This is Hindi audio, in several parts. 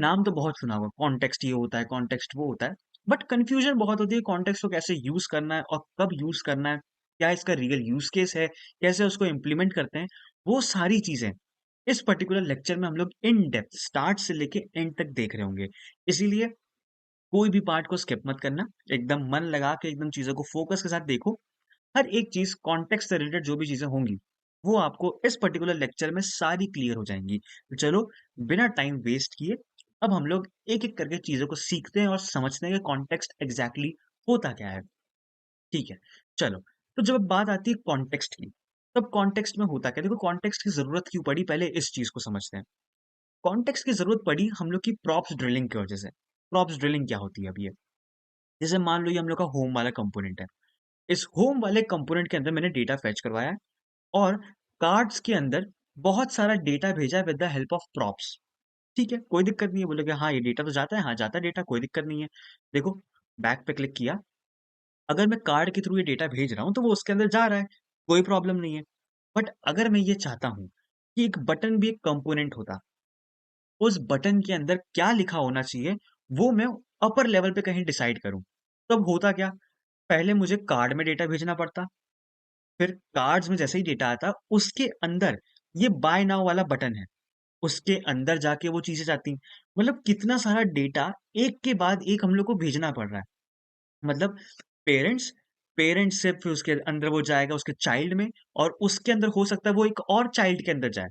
नाम तो बहुत सुना होगा, कॉन्टेक्स्ट ये होता है, कॉन्टेक्स्ट वो होता है, बट कन्फ्यूजन बहुत होती है कॉन्टेक्स्ट को कैसे यूज करना है और कब यूज करना है, क्या इसका रियल यूज केस है, कैसे उसको इम्प्लीमेंट करते हैं, वो सारी चीजें इस पर्टिकुलर लेक्चर में हम लोग इन डेप्थ स्टार्ट से लेके एंड तक देख रहे होंगे। इसीलिए कोई भी पार्ट को स्किप मत करना, एकदम मन लगा के एकदम चीजों को फोकस के साथ देखो। हर एक चीज कॉन्टेक्स्ट से रिलेटेड जो भी चीजें होंगी वो आपको इस पर्टिकुलर लेक्चर में सारी क्लियर हो जाएंगी। तो चलो, बिना टाइम वेस्ट किए अब हम लोग एक एक करके चीजों को सीखते हैं और समझते हैं कि कॉन्टेक्स्ट एग्जैक्टली होता क्या है। ठीक है, चलो। तो जब बात आती है कॉन्टेक्स्ट की, तब कॉन्टेक्स्ट में होता क्या, देखो कॉन्टेक्स्ट की जरूरत क्यों पड़ी, पहले इस चीज को समझते हैं। कॉन्टेक्स्ट की जरूरत पड़ी हम लोग की प्रॉप्स ड्रिलिंग की वजह से। प्रॉप्स ड्रिलिंग क्या होती है अब ये, जैसे मान लो ये हम लोग का होम वाला कंपोनेंट है। इस होम वाले कंपोनेंट के अंदर मैंने डेटा फेच करवाया है और कार्ड्स के अंदर बहुत सारा डेटा भेजा है with the help of props. ठीक है, कोई दिक्कत नहीं है, बोलोगे हाँ ये डेटा तो जाता है, हाँ जाता है डेटा, कोई दिक्कत नहीं है। देखो, बैक पे क्लिक किया, अगर मैं कार्ड के थ्रू ये डेटा भेज रहा हूँ तो वो उसके अंदर जा रहा है, कोई प्रॉब्लम नहीं है। बट अगर मैं ये चाहता हूँ कि एक बटन भी एक कंपोनेंट होता, उस बटन के अंदर क्या लिखा होना चाहिए वो मैं अपर लेवल पे कहीं डिसाइड करूँ, तब होता क्या, पहले मुझे कार्ड में डेटा भेजना पड़ता, फिर कार्ड्स में जैसे ही डेटा आता उसके अंदर ये बाय नाउ वाला बटन है, उसके अंदर जाके वो चीजें जाती। मतलब कितना सारा डेटा एक के बाद एक हम लोग को भेजना पड़ रहा है। मतलब पेरेंट्स पेरेंट्स से फिर उसके अंदर वो जाएगा उसके चाइल्ड में, और उसके अंदर हो सकता है वो एक और चाइल्ड के अंदर जाए।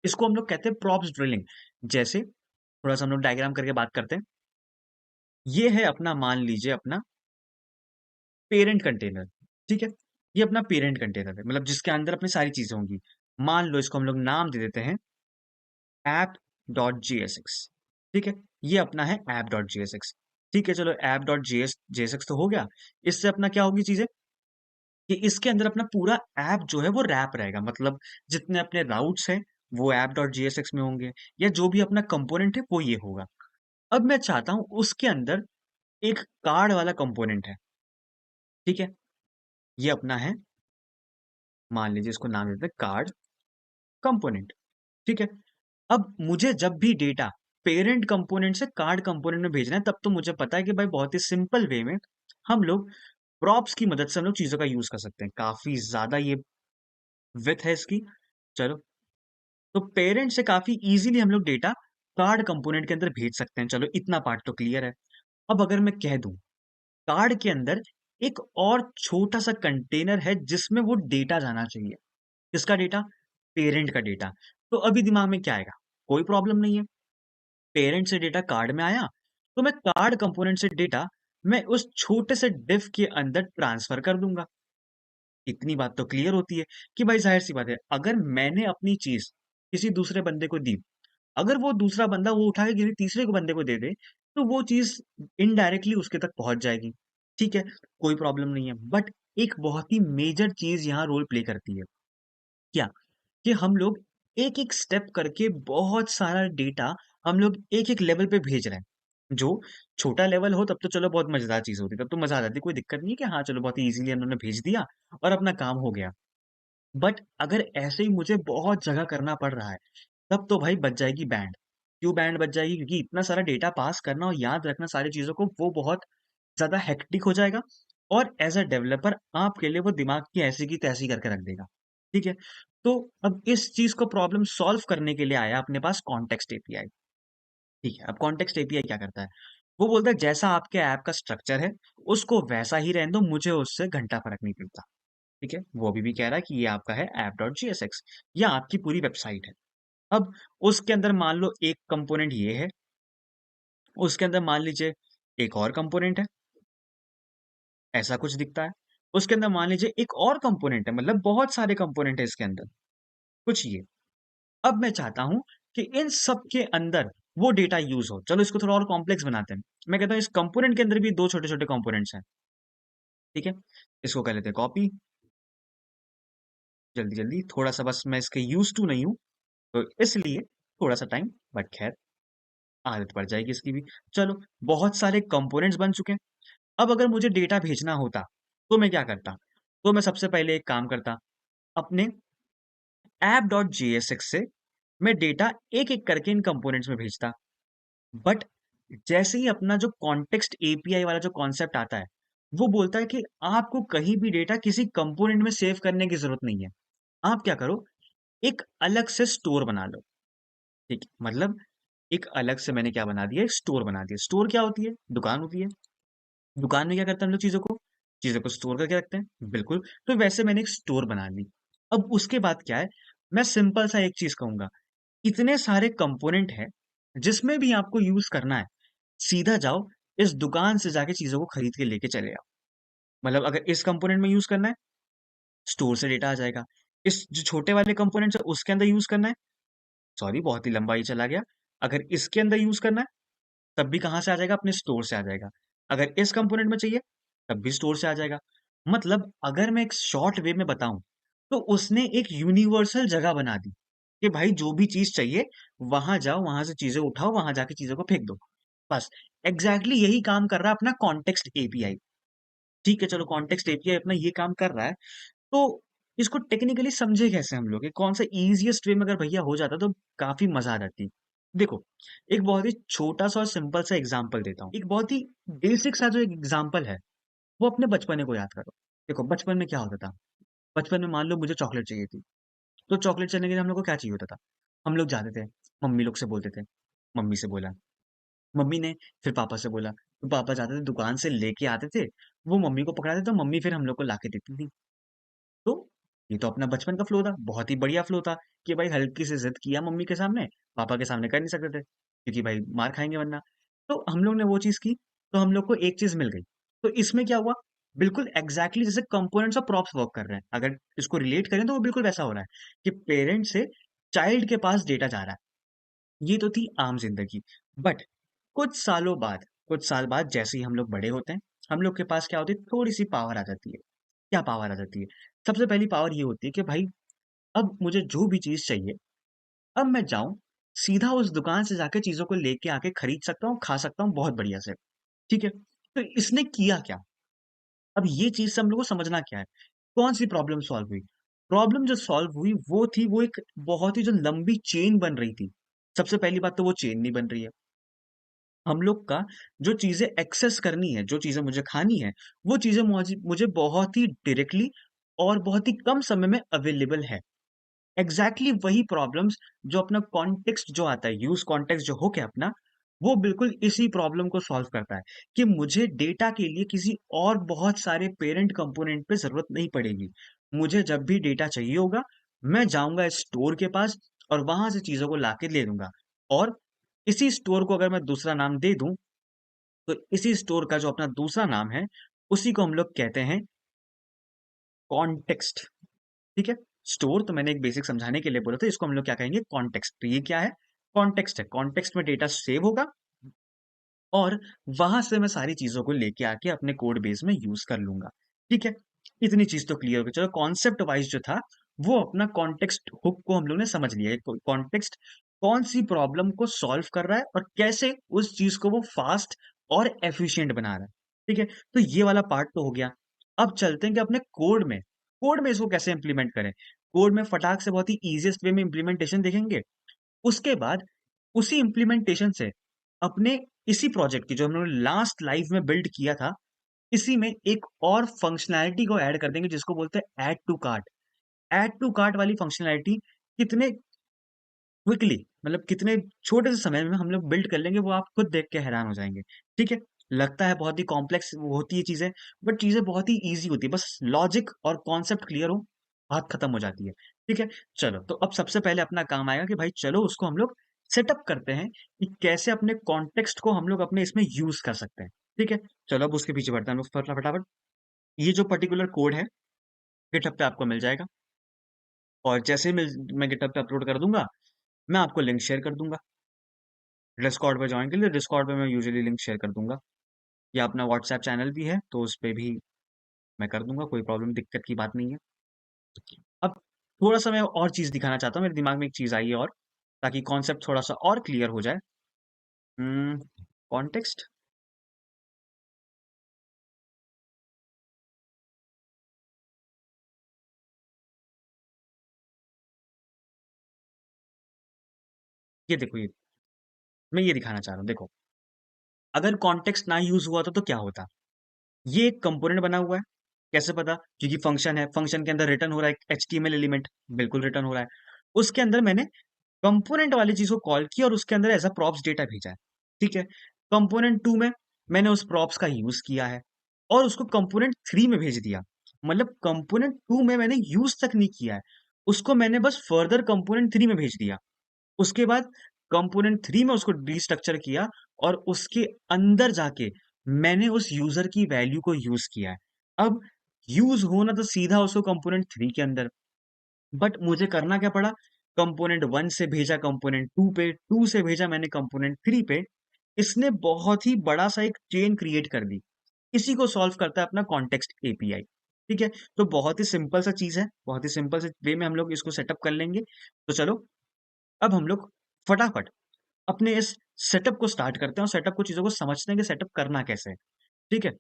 इसको हम लोग कहते हैं प्रॉप्स ड्रिलिंग। जैसे थोड़ा सा हम लोग डायग्राम करके बात करते हैं। ये है अपना, मान लीजिए अपना पेरेंट कंटेनर। ठीक है, ये अपना पेरेंट कंटेनर है, मतलब जिसके अंदर अपनी सारी चीजें होंगी। मान लो इसको हम लोग नाम दे देते हैं app dot G S x. ठीक है, ये अपना है app dot G S x. ठीक है, चलो app dot G S x तो हो गया। इससे अपना क्या होगी चीजें, कि इसके अंदर अपना पूरा ऐप जो है वो रैप रहेगा, मतलब जितने अपने राउट्स हैं वो app dot G S x में होंगे, या जो भी अपना कंपोनेंट है वो ये होगा। अब मैं चाहता हूं उसके अंदर एक कार्ड वाला कंपोनेंट है। ठीक है, ये अपना है, मान लीजिए इसको नाम देते हैं कार्ड कंपोनेंट। ठीक है, अब मुझे जब भी डेटा पेरेंट कंपोनेंट से कार्ड कंपोनेंट में भेजना है, तब तो मुझे पता है कि भाई बहुत ही सिंपल वे में हम लोग प्रॉप्स की मदद से हम लोग चीजों का यूज कर सकते हैं। काफी ज्यादा ये विथ है इसकी। चलो, तो पेरेंट से काफी इजीली हम लोग डेटा कार्ड कंपोनेंट के अंदर भेज सकते हैं। चलो, इतना पार्ट तो क्लियर है। अब अगर मैं कह दूं कार्ड के अंदर एक और छोटा सा कंटेनर है जिसमें वो डेटा जाना चाहिए, किसका डेटा, पेरेंट का डेटा। तो अभी दिमाग में क्या आएगा, कोई प्रॉब्लम नहीं है, पेरेंट से डेटा कार्ड में आया तो मैं कार्ड कंपोनेंट से डेटा मैं उस छोटे से डिफ के अंदर ट्रांसफर कर दूंगा। इतनी बात तो क्लियर होती है कि भाई जाहिर सी बात है, अगर मैंने अपनी चीज किसी दूसरे बंदे को दी, अगर वो दूसरा बंदा वो उठा के किसी तीसरे को बंदे को दे दे, तो वो चीज इनडायरेक्टली उसके तक पहुंच जाएगी। ठीक है, कोई प्रॉब्लम नहीं है, बट एक बहुत ही मेजर चीज यहाँ रोल प्ले करती है। क्या, कि हम लोग एक एक स्टेप करके बहुत सारा डेटा हम लोग एक एक लेवल पे भेज रहे हैं। जो छोटा लेवल हो तब तो चलो बहुत मजेदार चीज होती, तब तो मजा आ जाती, कोई दिक्कत नहीं है कि हाँ चलो बहुत ही इजीली उन्होंने भेज दिया और अपना काम हो गया। बट अगर ऐसे ही मुझे बहुत जगह करना पड़ रहा है, तब तो भाई बच जाएगी बैंड। क्यों बैंड बच जाएगी, क्योंकि इतना सारा डेटा पास करना और याद रखना सारी चीजों को वो बहुत ज्यादा हेक्टिक हो जाएगा। और एज अ डेवलपर आपके लिए वो दिमाग की ऐसी की तैसी करके रख देगा। ठीक है, तो अब इस चीज को प्रॉब्लम सॉल्व करने के लिए आया अपने पास कॉन्टेक्स्ट एपीआई। ठीक है, अब कॉन्टेक्स्ट एपीआई क्या करता है, वो बोलता है जैसा आपके ऐप का स्ट्रक्चर है उसको वैसा ही रहने दो, मुझे उससे घंटा फर्क नहीं पड़ता। ठीक है, वो अभी भी कह रहा है कि ये आपका है app dot G S x, या आपकी पूरी वेबसाइट है। अब उसके अंदर मान लो एक कंपोनेंट ये है, उसके अंदर मान लीजिए एक और कंपोनेंट है, ऐसा कुछ दिखता है। उसके अंदर मान लीजिए एक और कंपोनेंट है, मतलब बहुत सारे कंपोनेंट है इसके अंदर, कुछ ये। अब मैं चाहता हूं कि इन सब के अंदर वो डेटा यूज हो। चलो इसको थोड़ा और कॉम्प्लेक्स बनाते हैं। मैं कहता हूं इस कंपोनेंट के अंदर भी दो छोटे छोटे कंपोनेंट्स हैं। ठीक है, इसको कर लेते हैं कॉपी, जल्दी जल्दी, थोड़ा सा बस मैं इसके यूज टू नहीं हूं तो इसलिए थोड़ा सा टाइम, बट खैर आदत पड़ जाएगी इसकी भी। चलो, बहुत सारे कंपोनेंट्स बन चुके हैं। अब अगर मुझे डेटा भेजना होता तो मैं क्या करता, तो मैं सबसे पहले एक काम करता, अपने ऐप डॉट जेएसएक्स से मैं डेटा एक एक करके इन कंपोनेंट्स में भेजता। बट जैसे ही अपना जो कॉन्टेक्स्ट एपीआई वाला जो कॉन्सेप्ट आता है, वो बोलता है कि आपको कहीं भी डेटा किसी कंपोनेंट में सेव करने की ज़रूरत नहीं है। आप क्या करो, एक अलग से स्टोर बना लो, ठीक है? मतलब एक अलग से मैंने क्या बना दिया, एक स्टोर बना दिया। स्टोर क्या होती है? दुकान होती है। दुकान में क्या करते हैं हम लोग चीज़ों को? चीज़ों को स्टोर करके रखते हैं, बिल्कुल। तो वैसे मैंने एक स्टोर बना ली। अब उसके बाद क्या है, मैं सिंपल सा एक चीज़ कहूँगा, इतने सारे कंपोनेंट हैं, जिसमें भी आपको यूज़ करना है, सीधा जाओ, इस दुकान से जाके चीज़ों को खरीद के लेके चले आओ। मतलब अगर इस कंपोनेंट में यूज़ करना है, स्टोर से डेटा आ जाएगा। इस जो छोटे वाले कंपोनेंट्स है, उसके अंदर यूज़ करना है, सॉरी बहुत ही लंबा ही चला गया। अगर इसके अंदर यूज़ करना है, तब भी कहाँ से आ जाएगा? अपने स्टोर से आ जाएगा। अगर इस कंपोनेंट में चाहिए, तब भी स्टोर से आ जाएगा। मतलब अगर मैं एक शॉर्ट वे में बताऊँ, तो उसने एक यूनिवर्सल जगह बना दी, कि भाई जो भी चीज़ चाहिए, वहाँ जाओ, वहाँ से चीज़ें उठाओ, वहाँ जाके चीज़ों को फेंक दो। बस, एग्ज़ैक्टली यही काम कर रहा है अपना कॉन्टेक्स्ट एपीआई। ठीक है, चलो कॉन्टेक्स्ट एपीआई अपना ये काम कर रहा है, तो इसको टेक्निकली समझे कैसे हम लोग? ये कौन सा ईज़ीएस्ट वे में अगर भैया हो जाता तो काफ़ी मज़ा आ जाती। देखो, एक बहुत ही छोटा-सा और सिंपल सा एग्ज़ाम्पल देता हूँ। एक बहुत ही बेसिक सा जो एग्ज़ाम्पल है, वो अपने बचपने को याद करो। देखो, बचपन में क्या होता था? बचपन में मान लो मुझे चॉकलेट चाहिए थी, तो चॉकलेट चलने के लिए हम लोग को क्या चाहिए होता था? हम लोग जाते थे, मम्मी लोग से बोलते थे, मम्मी से बोला, मम्मी ने फिर पापा से बोला, तो पापा जाते थे दुकान से लेके आते थे, वो मम्मी को पकड़ाते तो मम्मी फिर हम लोग को लाके देती थी। तो ये तो अपना बचपन का फ्लो था, बहुत ही बढ़िया फ्लो था कि भाई हल्की सी ज़िद किया मम्मी के सामने, पापा के सामने कर नहीं सकते थे, क्योंकि भाई मार खाएँगे वरना। तो हम लोग ने वो चीज़ की, तो हम लोग को एक चीज़ मिल गई। तो इसमें क्या हुआ, बिल्कुल एग्ज़ैक्टली जैसे कंपोनेंट्स और प्रॉप्स वर्क कर रहे हैं। अगर इसको रिलेट करें तो वो बिल्कुल वैसा हो रहा है कि पेरेंट से चाइल्ड के पास डेटा जा रहा है। ये तो थी आम ज़िंदगी। बट कुछ साल बाद जैसे ही हम लोग बड़े होते हैं, हम लोग के पास क्या होती है, थोड़ी-सी पावर आ जाती है। क्या पावर आ जाती है? सबसे पहली पावर ये होती है कि भाई अब मुझे जो भी चीज़ चाहिए, अब मैं जाऊँ, सीधा उस दुकान से जाके चीज़ों को लेके आके खरीद सकता हूँ, खा सकता हूँ बहुत बढ़िया से, ठीक है? तो इसने किया क्या? अब ये चीज़ से हम लोग को समझना क्या है? कौन-सी प्रॉब्लम सॉल्व हुई? प्रॉब्लम जो सॉल्व हुई वो थी, वो एक बहुत ही जो लंबी चेन बन रही थी। सबसे पहली बात तो वो चेन नहीं बन रही है। हम लोग का जो चीज़ें एक्सेस करनी है, जो चीज़ें मुझे खानी है, वो चीज़ें मुझे बहुत ही डायरेक्टली और बहुत ही कम समय में अवेलेबल है। एग्ज़ैक्टली वही प्रॉब्लम्स जो अपना कॉन्टेक्स्ट जो आता है, यूज़ कॉन्टेक्स्ट जो हो गया अपना, वो बिल्कुल इसी प्रॉब्लम को सॉल्व करता है कि मुझे डेटा के लिए किसी और बहुत सारे पेरेंट कंपोनेंट पे ज़रूरत नहीं पड़ेगी। मुझे जब भी डेटा चाहिए होगा, मैं जाऊँगा इस स्टोर के पास और वहाँ से चीज़ों को लाके ले लूँगा। और इसी स्टोर को अगर मैं दूसरा नाम दे दूँ, तो इसी स्टोर का जो अपना दूसरा नाम है, उसी को हम लोग कहते हैं कॉन्टेक्स्ट। ठीक है? स्टोर तो मैंने एक बेसिक समझाने के लिए बोला था, इसको हम लोग क्या कहेंगे, कॉन्टेक्स्ट। तो ये क्या है? कॉन्टेक्स्ट है। कॉन्टेक्स्ट में डेटा सेव होगा और वहाँ से मैं सारी चीज़ों को लेके आके अपने कोड बेस में यूज़ कर लूँगा। ठीक है? इतनी चीज़ तो क्लियर हो गई। चलो कॉन्सेप्ट वाइज़ जो था, वो अपना कॉन्टेक्स्ट हुक को हम लोग ने समझ लिया। एक कॉन्टेक्स्ट कौन-सी प्रॉब्लम को सॉल्व कर रहा है और कैसे उस चीज़ को वो फ़ास्ट और एफ़िशिएंट बना रहा है। ठीक है? तो ये वाला पार्ट तो हो गया। अब चलते हैं कि अपने कोड में इसको कैसे इम्प्लीमेंट करें। कोड में फटाक से बहुत ही ईज़ीएस्ट वे में इम्प्लीमेंटेशन देखेंगे। उसके बाद उसी इम्प्लीमेंटेशन से अपने इसी प्रोजेक्ट की जो हम लोगों ने लास्ट लाइफ में बिल्ड किया था, इसी में एक और फंक्शनैलिटी को ऐड कर देंगे जिसको बोलते हैं add to cart. Add to cart वाली फंक्शनैलिटी कितने क्विकली, मतलब कितने छोटे से समय में हम लोग बिल्ड कर लेंगे, वो आप खुद देख के हैरान हो जाएँगे। ठीक है? लगता है बहुत ही कॉम्प्लेक्स वो होती है चीज़ें, बट चीज़ें बहुत ही ईज़ी होती है। बस लॉजिक और कॉन्सेप्ट क्लियर हो, बात खत्म हो जाती है। ठीक है? चलो, तो अब सबसे पहले अपना काम आएगा कि भाई चलो उसको हम लोग सेटअप करते हैं कि कैसे अपने कॉन्टेक्स्ट को हम लोग अपने इसमें यूज़ कर सकते हैं। ठीक है? चलो अब उसके पीछे बढ़ते हैं हम लोग फटाफट। ये जो पर्टिकुलर कोड है, गिटहब पे आपको मिल जाएगा और जैसे ही मैं गिटहब पे अपलोड कर दूँगा, मैं आपको लिंक शेयर कर दूँगा। डिस्कॉर्ड पे जॉइन के लिए डिस्कॉर्ड पे मैं यूजुअली लिंक शेयर कर दूँगा, या अपना व्हाट्सएप चैनल भी है, तो उस पे भी मैं कर दूँगा, कोई प्रॉब्लम दिक्कत की बात नहीं है। अब थोड़ा-सा मैं और चीज़ दिखाना चाहता हूँ, मेरे दिमाग में एक चीज़ आई है और, ताकि कॉन्सेप्ट थोड़ा-सा और क्लियर हो जाए। उम, कॉन्टेक्स्ट, ये देखो ये। मैं ये दिखाना चाह रहा हूँ, देखो, अगर कॉन्टेक्स्ट ना यूज हुआ तो क्या होता? ये एक कंपोनेंट बना हुआ है, कैसे पता? क्योंकि फंक्शन है, फंक्शन के अंदर रिटर्न हो रहा है एचटीएमएल एलिमेंट, बिल्कुल रिटर्न हो रहा है। उसके अंदर मैंने कंपोनेंट वाली चीज को कॉल किया और उसके अंदर एज अ प्रॉप्स डेटा भेजा है, ठीक है। कंपोनेंट टू में मैंने उस प्रॉप्स का यूज किया है और उसको कंपोनेंट थ्री में भेज दिया। मतलब कंपोनेंट टू में मैंने यूज तक नहीं किया है, उसको मैंने बस फर्दर कंपोनेंट थ्री में भेज दिया। उसके बाद कंपोनेंट थ्री में उसको डिस्ट्रक्चर किया और उसके अंदर जाके मैंने उस यूजर की वैल्यू को यूज किया है। अब यूज होना तो सीधा उसको कंपोनेंट थ्री के अंदर, बट मुझे करना क्या पड़ा? कंपोनेंट वन से भेजा कंपोनेंट टू पे, टू से भेजा मैंने कंपोनेंट थ्री पे। इसने बहुत ही बड़ा सा एक चेन क्रिएट कर दी। इसी को सॉल्व करता है अपना कॉन्टेक्स्ट एपीआई, ठीक है। तो बहुत ही सिंपल सा चीज है, बहुत ही सिंपल से वे में हम लोग इसको सेटअप कर लेंगे। तो चलो, अब हम लोग फटाफट अपने इस सेटअप को स्टार्ट करते हैं और सेटअप को चीजों को समझते हैं कि सेटअप करना कैसे है, ठीक है।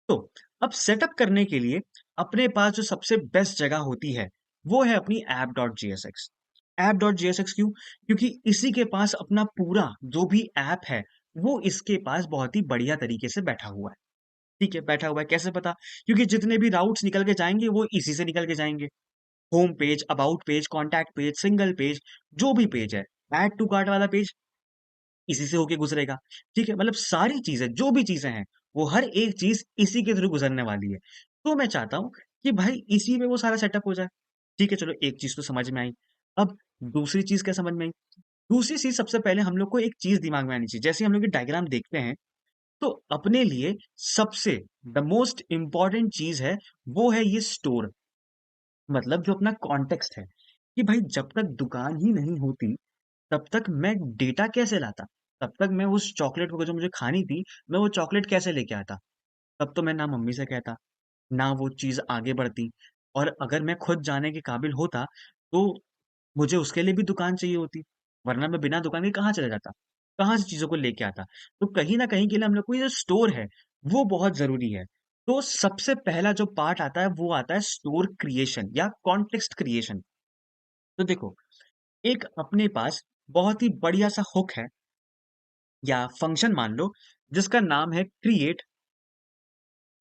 तो अब सेटअप करने के लिए अपने पास जो सबसे बेस्ट जगह होती है वो है अपनी app dot G S x. App dot G S x क्यों? क्योंकि इसी के पास अपना पूरा जो भी ऐप है वो इसके पास बहुत ही बढ़िया तरीके से बैठा हुआ है, ठीक है। बैठा हुआ है कैसे पता? क्योंकि जितने भी राउट्स निकल के जाएंगे वो इसी से निकल के जाएंगे। Home page, about page, contact page, single page, जो भी पेज है, ऐड टू कार्ट वाला पेज इसी से होके गुजरेगा, ठीक है। मतलब सारी चीजें, जो भी चीजें हैं, वो हर एक चीज इसी के थ्रू गुजरने वाली है। तो मैं चाहता हूं कि भाई इसी में वो सारा सेटअप हो जाए, ठीक है। चलो, एक चीज तो समझ में आई। अब दूसरी चीज क्या समझ में आई? दूसरी चीज, सबसे पहले हम लोग को एक चीज दिमाग में आनी चाहिए। जैसे हम लोग ये डायग्राम देखते हैं तो अपने लिए सबसे द मोस्ट इंपॉर्टेंट चीज है, वो है ये स्टोर। मतलब जो अपना कॉन्टेक्स्ट है, कि भाई जब तक दुकान ही नहीं होती तब तक मैं डेटा कैसे लाता? तब तक मैं उस चॉकलेट को जो मुझे खानी थी, मैं वो चॉकलेट कैसे लेके आता? तब तो मैं ना मम्मी से कहता, ना वो चीज़ आगे बढ़ती। और अगर मैं खुद जाने के काबिल होता, तो मुझे उसके लिए भी दुकान चाहिए होती। वरना मैं बिना दुकान के कहाँ चला जाता? कहाँ से चीज़ों को लेके आता? तो कहीं न कहीं के लिए हम लोग को ये जो स्टोर है, वो बहुत ज़रूरी है। तो सबसे पहला जो पार्ट आता है, वो आता है स्टोर क्रिएशन या कॉन्टेक्स्ट क्रिएशन। तो देखो, एक अपने पास बहुत ही बढ़िया सा हुक है या फंक्शन मान लो, जिसका नाम है क्रिएट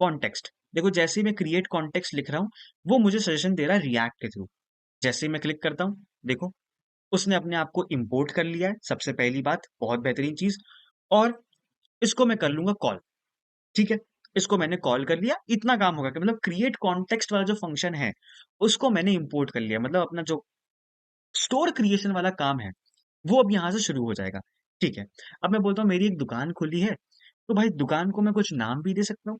कॉन्टेक्स्ट। देखो, जैसे ही मैं क्रिएट कॉन्टेक्स्ट लिख रहा हूँ, वो मुझे सजेशन दे रहा है रिएक्ट के थ्रू। जैसे ही मैं क्लिक करता हूँ, देखो, उसने अपने आप को इंपोर्ट कर लिया है, सबसे पहली बात, बहुत बेहतरीन चीज। और इसको मैं कर लूंगा कॉल, ठीक है। इसको मैंने कॉल कर लिया, इतना काम होगा कि मतलब क्रिएट कॉन्टेक्स्ट वाला जो फंक्शन है उसको मैंने इंपोर्ट कर लिया। मतलब अपना जो स्टोर क्रिएशन वाला काम है वो अब यहाँ से शुरू हो जाएगा, ठीक है। अब मैं बोलता हूँ मेरी एक दुकान खुली है, तो भाई दुकान को मैं कुछ नाम भी दे सकता हूँ,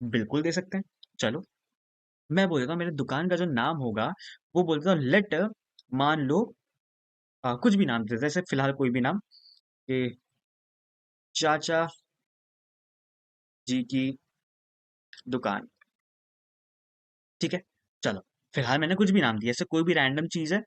बिल्कुल दे सकते हैं। चलो, मैं बोल देता हूँ मेरे दुकान का जो नाम होगा वो बोलता हूँ लेट, मान लो कुछ भी नाम दे, जैसे फिलहाल कोई भी नाम, कि चाचा जी की दुकान, ठीक है। चलो, फिलहाल मैंने कुछ भी नाम दिया, ऐसे कोई भी रैंडम चीज है,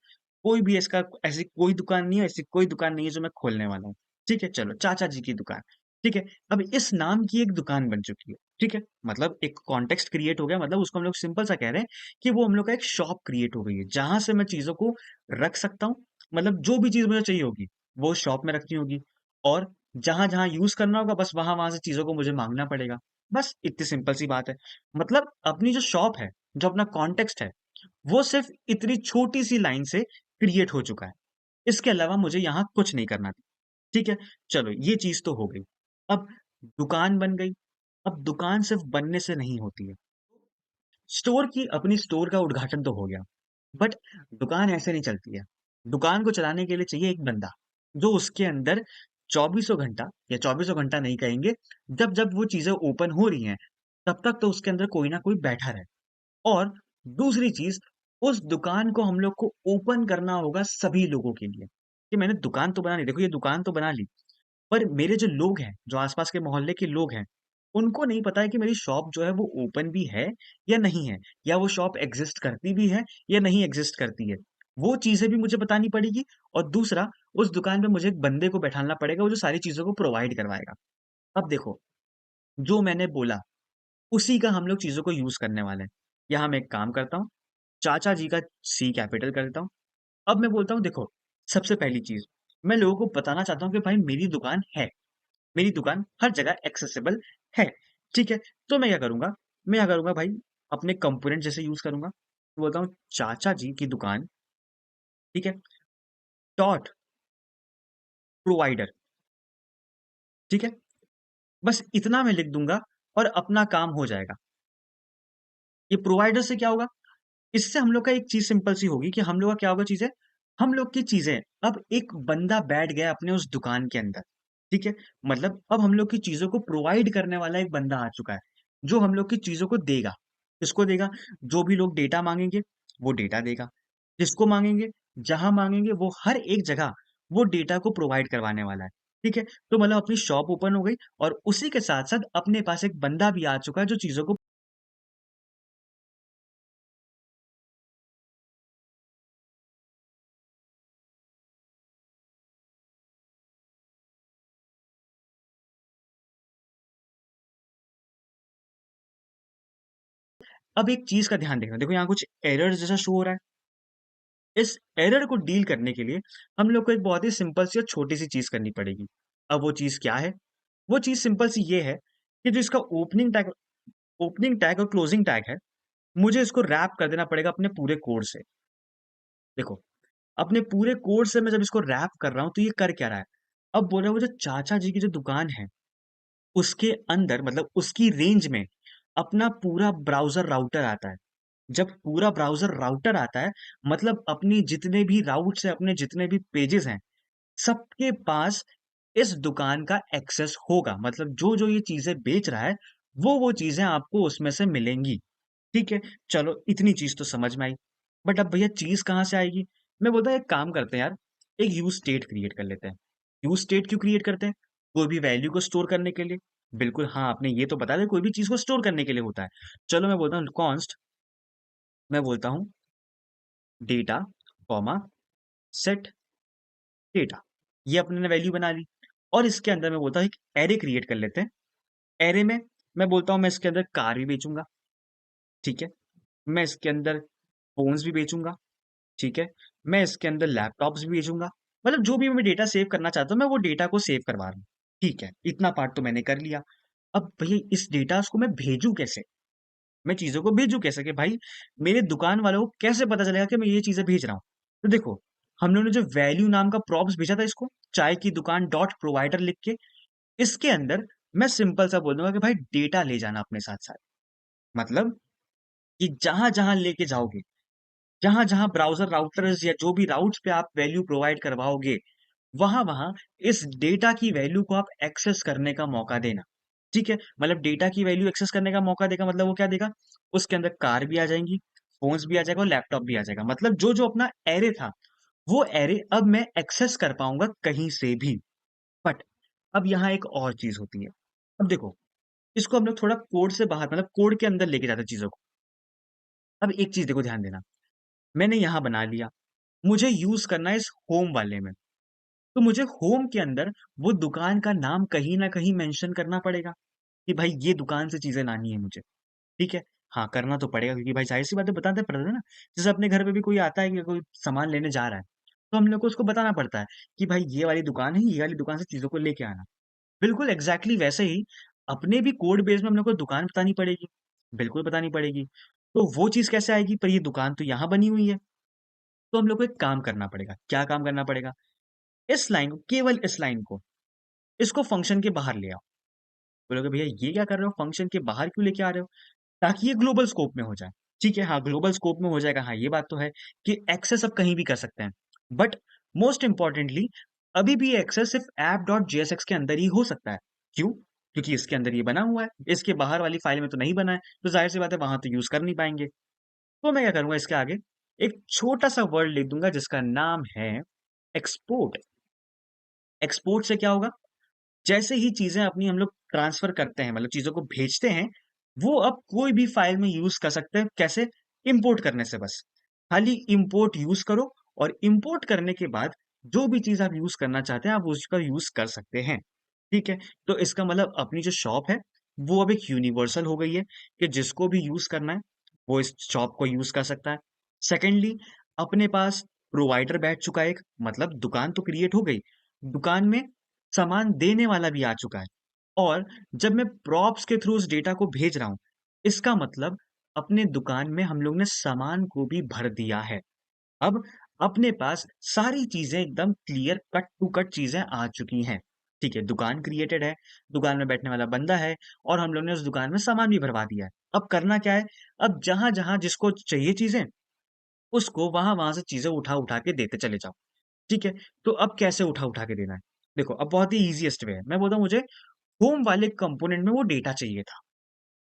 कोई भी इसका, ऐसी कोई दुकान नहीं है, ऐसी कोई दुकान नहीं है जो मैं खोलने वाला हूँ, ठीक है। चलो, चाचा जी की दुकान, ठीक है। अब इस नाम की एक दुकान बन चुकी है, ठीक है। मतलब एक कॉन्टेक्स्ट क्रिएट हो गया, मतलब उसको हम लोग सिंपल सा कह रहे हैं कि वो हम लोग का एक शॉप क्रिएट हो गई है जहां से मैं चीजों को रख सकता हूँ। मतलब जो भी चीज मुझे चाहिए होगी वो शॉप में रखनी होगी, और जहां जहां यूज करना होगा बस वहां वहां से चीजों को मुझे मांगना पड़ेगा। बस इतनी सिंपल सी बात है। मतलब अपनी जो शॉप है, जो अपना कॉन्टेक्स्ट है, वो सिर्फ इतनी छोटी सी लाइन से क्रिएट हो चुका है। इसके अलावा मुझे यहाँ कुछ नहीं करना था, ठीक है। चलो, ये चीज तो हो गई। अब दुकान बन गई। अब दुकान सिर्फ बनने से नहीं होती है। स्टोर की अपनी स्टोर का उद्घाटन तो हो गया, बट दुकान ऐसे नहीं चलती है। दुकान को चलाने के लिए चाहिए एक बंदा, जो उसके अंदर चौबीसों घंटा, या चौबीसों घंटा नहीं कहेंगे, जब जब वो चीजें ओपन हो रही हैं तब तक तो उसके अंदर कोई ना कोई बैठा रहे। और दूसरी चीज, उस दुकान को हम लोग को ओपन करना होगा सभी लोगों के लिए। कि मैंने दुकान तो बना ली, देखो ये दुकान तो बना ली, पर मेरे जो लोग हैं, जो आसपास के मोहल्ले के लोग हैं, उनको नहीं पता है कि मेरी शॉप जो है वो ओपन भी है या नहीं है, या वो शॉप एग्जिस्ट करती भी है या नहीं एग्जिस्ट करती है। वो चीजें भी मुझे बतानी पड़ेगी। और दूसरा, उस दुकान पे मुझे एक बंदे को बैठाना पड़ेगा, वो जो सारी चीजों को प्रोवाइड करवाएगा। अब देखो, जो मैंने बोला उसी का हम लोग चीजों को यूज करने वाले हैं। यहाँ मैं एक काम करता हूँ, चाचा जी का सी कैपिटल करता हूँ। अब मैं बोलता हूँ, देखो, सबसे पहली चीज, मैं लोगों को बताना चाहता हूँ कि भाई मेरी दुकान है, मेरी दुकान हर जगह एक्सेसिबल है, ठीक है? तो मैं क्या करूँगा भाई, अपने कंपोनेंट जैसे यूज़ करूँगा। तो बोलता हूँ चाचा जी की दुकान, ठीक है? डॉट प्रोवाइडर, ठीक है? बस इतना मैं लिख दूँगा और अपना काम हो जाएगा। ये प्रोवाइडर से क्या होगा? इससे हम लोग का एक चीज़ सिंपल सी होगी कि हम लोग का क्या होगा चीज़ें, हम लोग की चीज़ें अब एक बंदा बैठ गया अपने उस दुकान के अंदर, ठीक है? मतलब अब हम लोग की चीज़ों को प्रोवाइड करने वाला एक बंदा आ चुका है, जो हम लोग की चीज़ों को देगा। किसको देगा? जो भी लोग डेटा माँगेंगे, वो डेटा देगा। जिसको माँगेंगे, जहाँ माँगेंगे वो हर एक जगह वो डेटा को प्रोवाइड करवाने वाला है, ठीक है? तो मतलब अपनी शॉप ओपन हो गई और उसी के साथ-साथ अपने पास एक बंदा भी आ चुका है जो चीज़ों को अब एक चीज़ का ध्यान देखना, देखो यहाँ कुछ एरर्स जैसा शो हो रहा है। इस एरर को डील करने के लिए हम लोग को एक बहुत ही सिंपल सी और छोटी-सी चीज़ करनी पड़ेगी। अब वो चीज़ क्या है? वो चीज़ सिंपल सी ये है कि जो इसका ओपनिंग टैग और क्लोजिंग टैग है, मुझे इसको रैप कर देना पड़ेगा अपने पूरे कोड से। देखो, अपने पूरे कोड से मैं जब इसको रैप कर रहा हूँ, तो ये कर क्या रहा है? अब बोल रहा है वो जो चाचा जी की जो दुकान है, उसके अंदर मतलब उसकी रेंज में अपना पूरा ब्राउज़र राउटर आता है। जब पूरा ब्राउज़र राउटर आता है, मतलब अपनी जितने भी राउट्स हैं, अपने जितने भी पेजेज़ हैं, सबके पास इस दुकान का एक्सेस होगा। मतलब जो-जो ये चीज़ें बेच रहा है, वो चीज़ें आपको उसमें से मिलेंगी। ठीक है? चलो इतनी चीज़ तो समझ में आई। बट अब भैया चीज़ कहाँ से आएगी? मैं बोलता हूँ एक काम करते हैं यार, एक यूज़ स्टेट क्रिएट कर लेते हैं। यूज़ स्टेट क्यों क्रिएट करते हैं? कोई भी वैल्यू को स्टोर करने के लिए। बिल्कुल हाँ, आपने ये तो बता दिया कोई भी चीज़ को स्टोर करने के लिए होता है। चलो मैं बोलता हूँ कॉन्स्ट मैं बोलता हूँ डेटा कॉमा सेट डेटा। ये अपने ने वैल्यू बना ली और इसके अंदर मैं बोलता हूँ एक एरे क्रिएट कर लेते हैं। एरे में मैं बोलता हूँ मैं इसके अंदर कार भी बेचूँगा, ठीक है? मैं इसके अंदर फ़ोन्स भी बेचूँगा, ठीक है? मैं इसके अंदर लैपटॉप्स भी बेचूँगा। मतलब जो भी मैं डेटा सेव करना चाहता हूँ, मैं वो डेटा को सेव करवा रहा हूँ। ठीक है, इतना पार्ट तो मैंने कर लिया। अब भैया इस डेटा को मैं भेजूँ कैसे? मैं चीज़ों को भेजूँ कैसे कि भाई मेरे दुकान वालों को कैसे पता चलेगा कि मैं ये चीज़ें भेज रहा हूँ? तो देखो, हम लोगों ने जो वैल्यू नाम का प्रॉम्प्ट्स भेजा था इसको, चाय की दुकान डॉट प्रोवाइडर लिख के, इसके अंदर मैं सिंपल सा बोल दूँगा कि भाई डेटा ले जाना अपने साथ-साथ। मतलब कि जहाँ-जहाँ लेके जाओगे, जहाँ-जहाँ ब्राउज़र राउटर्स या जो भी राउट्स पे आप वैल्यू प्रोवाइड करवाओगे, वहाँ-वहाँ इस डेटा की वैल्यू को आप एक्सेस करने का मौका देना। ठीक है? मतलब डेटा की वैल्यू एक्सेस करने का मौका देगा मतलब वो क्या देगा? उसके अंदर कार भी आ जाएँगी, फ़ोन्स भी आ जाएगा और लैपटॉप भी आ जाएगा। मतलब जो-जो अपना एरे था, वो एरे अब मैं एक्सेस कर पाऊँगा कहीं से भी। बट अब यहाँ एक और चीज़ होती है। अब देखो, इसको हम लोग थोड़ा कोड से बाहर मतलब कोड के अंदर लेके जाते हैं चीज़ों को। अब एक चीज़ देखो ध्यान देना, मैंने यहाँ बना लिया, मुझे यूज़ करना है इस होम वाले में। तो मुझे होम के अंदर वो दुकान का नाम कहीं न कहीं मेंशन करना पड़ेगा, कि भाई ये दुकान से चीज़ें लानी है मुझे, ठीक है? हाँ, करना तो पड़ेगा क्योंकि भाई ज़ाहिर-सी बात है बताना पड़ता है ना। जैसे अपने घर पे भी कोई आता है कि कोई सामान लेने जा रहा है, तो हम लोग को उसको बताना पड़ता है कि भाई ये वाली दुकान है, ये वाली दुकान से चीज़ों को लेके आना। बिल्कुल एग्ज़ैक्टली वैसे ही अपने भी कोड बेस में हम लोग को दुकान बतानी पड़ेगी, बिल्कुल बतानी पड़ेगी। तो वो चीज़ कैसे आएगी? पर ये दुकान तो यहाँ बनी हुई है, तो हम लोग को एक काम करना पड़ेगा। क्या काम करना पड़ेगा? इस लाइन को केवल इस लाइन को, इसको फ़ंक्शन के बाहर ले आओ। बोलोगे भैया ये क्या कर रहे हो? फ़ंक्शन के बाहर क्यों लेके आ रहे हो? ताकि ये ग्लोबल स्कोप में हो जाए। ठीक है, हाँ, ग्लोबल स्कोप में हो जाएगा। हाँ, ये बात तो है कि एक्सेस अब कहीं भी कर सकते हैं। बट मोस्ट इम्पोर्टेंटली अभी भी ये एक्सेस सिर्फ़ app.jsx के अंदर ही हो सकता है। क्यों? क्योंकि इसके अंदर ये बना हुआ है। इसके बाहर वाली फ़ाइल में तो नहीं बना है, तो ज़ाहिर-सी बात है वहाँ तो यूज़ कर नहीं पाएँगे। तो मैं क्या करूँगा इसके आगे एक छोटा-सा वर्ड लिख दूँगा जिसका नाम है एक्सपोर्ट। एक्सपोर्ट से क्या होगा? जैसे ही चीज़ें अपनी हम लोग ट्रांसफ़र करते हैं मतलब चीज़ों को भेजते हैं, वो अब कोई भी फ़ाइल में यूज़ कर सकते हैं, कैसे? इम्पोर्ट करने से बस। खाली इम्पोर्ट यूज़ करो और इम्पोर्ट करने के बाद जो भी चीज़ आप यूज़ करना चाहते हैं, आप उसका यूज़ कर सकते हैं। ठीक है? तो इसका मतलब अपनी जो शॉप है, वो अब एक यूनिवर्सल हो गई है कि जिसको भी यूज़ करना है, वो इस शॉप को यूज़ कर सकता है। सेकंडली अपने पास प्रोवाइडर बैठ चुका है एक, मतलब दुकान तो क्रिएट हो गई, दुकान में सामान देने वाला भी आ चुका है, और जब मैं प्रॉप्स के थ्रू उस डेटा को भेज रहा हूँ, इसका मतलब अपने दुकान में हम लोग ने सामान को भी भर दिया है। अब अपने पास सारी चीजें एकदम क्लियर कट टू कट चीजें आ चुकी हैं। ठीक है, दुकान क्रिएटेड है, दुकान में बैठने वाला बंदा है, और हम लोग ने उस दुकान में सामान भी भरवा दिया है। अब करना क्या है? अब जहां जहां जिसको चाहिए चीजें, उसको वहां वहां से चीजें उठा उठा के देते चले जाओ। ठीक है, तो अब कैसे उठा उठा के देना है? देखो, अब बहुत ही इजीएस्ट वे है। मैं बोलता हूँ मुझे होम वाले कंपोनेंट में वो डेटा चाहिए था,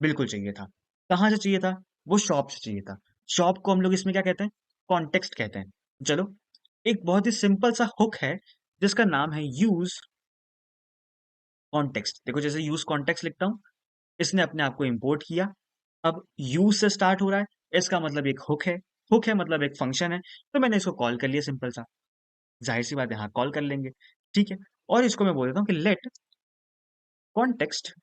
बिल्कुल चाहिए था। कहाँ से चाहिए था? वो शॉप से चाहिए था। शॉप को हम लोग इसमें क्या कहते हैं? कॉन्टेक्स्ट कहते हैं। चलो, एक बहुत ही सिंपल सा हुक है जिसका नाम है यूज कॉन्टेक्स्ट। देखो, जैसे यूज कॉन्टेक्स्ट लिखता हूँ, इसने अपने आप को इंपोर्ट किया। अब यूज से स्टार्ट हो रहा है, इसका मतलब एक हुक है। हुक है मतलब एक फंक्शन है, तो मैंने इसको कॉल कर लिया, सिंपल सा। जाहिर सी बात है, हाँ, कॉल कर लेंगे। ठीक है, और इसको मैं बोल देता हूँ कि लेट कॉन्टेक्स्ट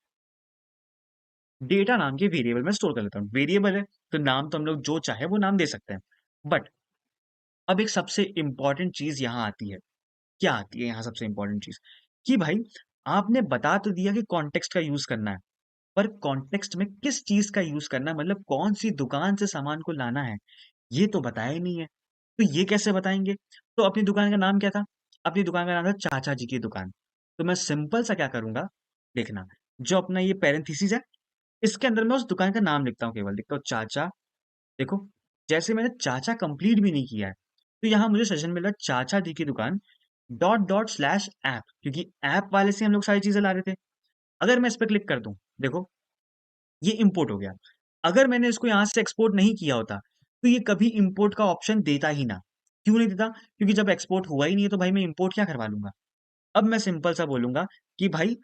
डेटा नाम के वेरिएबल में स्टोर कर लेता हूँ। वेरिएबल है तो नाम तो हम लोग जो चाहे वो नाम दे सकते हैं। बट अब एक सबसे इंपॉर्टेंट चीज यहाँ आती है। क्या आती है यहाँ सबसे इंपॉर्टेंट चीज? कि भाई, आपने बता तो दिया कि कॉन्टेक्स्ट का यूज करना है, पर कॉन्टेक्स्ट में किस चीज का यूज करना है, मतलब कौन सी दुकान से सामान को लाना है, ये तो बताया ही नहीं है। तो ये कैसे बताएंगे? तो अपनी दुकान का नाम क्या था? अपनी दुकान का नाम था चाचा जी की दुकान। तो मैं सिंपल सा क्या करूंगा, देखना, जो अपना ये पैरेंथेसिस है, इसके अंदर मैं उस दुकान का नाम लिखता हूँ, केवल लिखता हूँ चाचा। देखो, जैसे मैंने चाचा कंप्लीट भी नहीं किया है, तो यहाँ मुझे सेशन मिला चाचा जी की दुकान डॉट डॉट स्लैश ऐप, क्योंकि ऐप वाले से हम लोग सारी चीजें ला रहे थे। अगर मैं इस पर क्लिक कर दूं, देखो, ये इंपोर्ट हो गया। अगर मैंने इसको यहाँ से एक्सपोर्ट नहीं किया होता, तो ये कभी इंपोर्ट का ऑप्शन देता ही ना। क्यों नहीं देता? क्योंकि जब एक्सपोर्ट हुआ ही नहीं है, तो भाई मैं इंपोर्ट क्या करवा लूंगा? अब मैं सिंपल सा बोलूंगा कि भाई,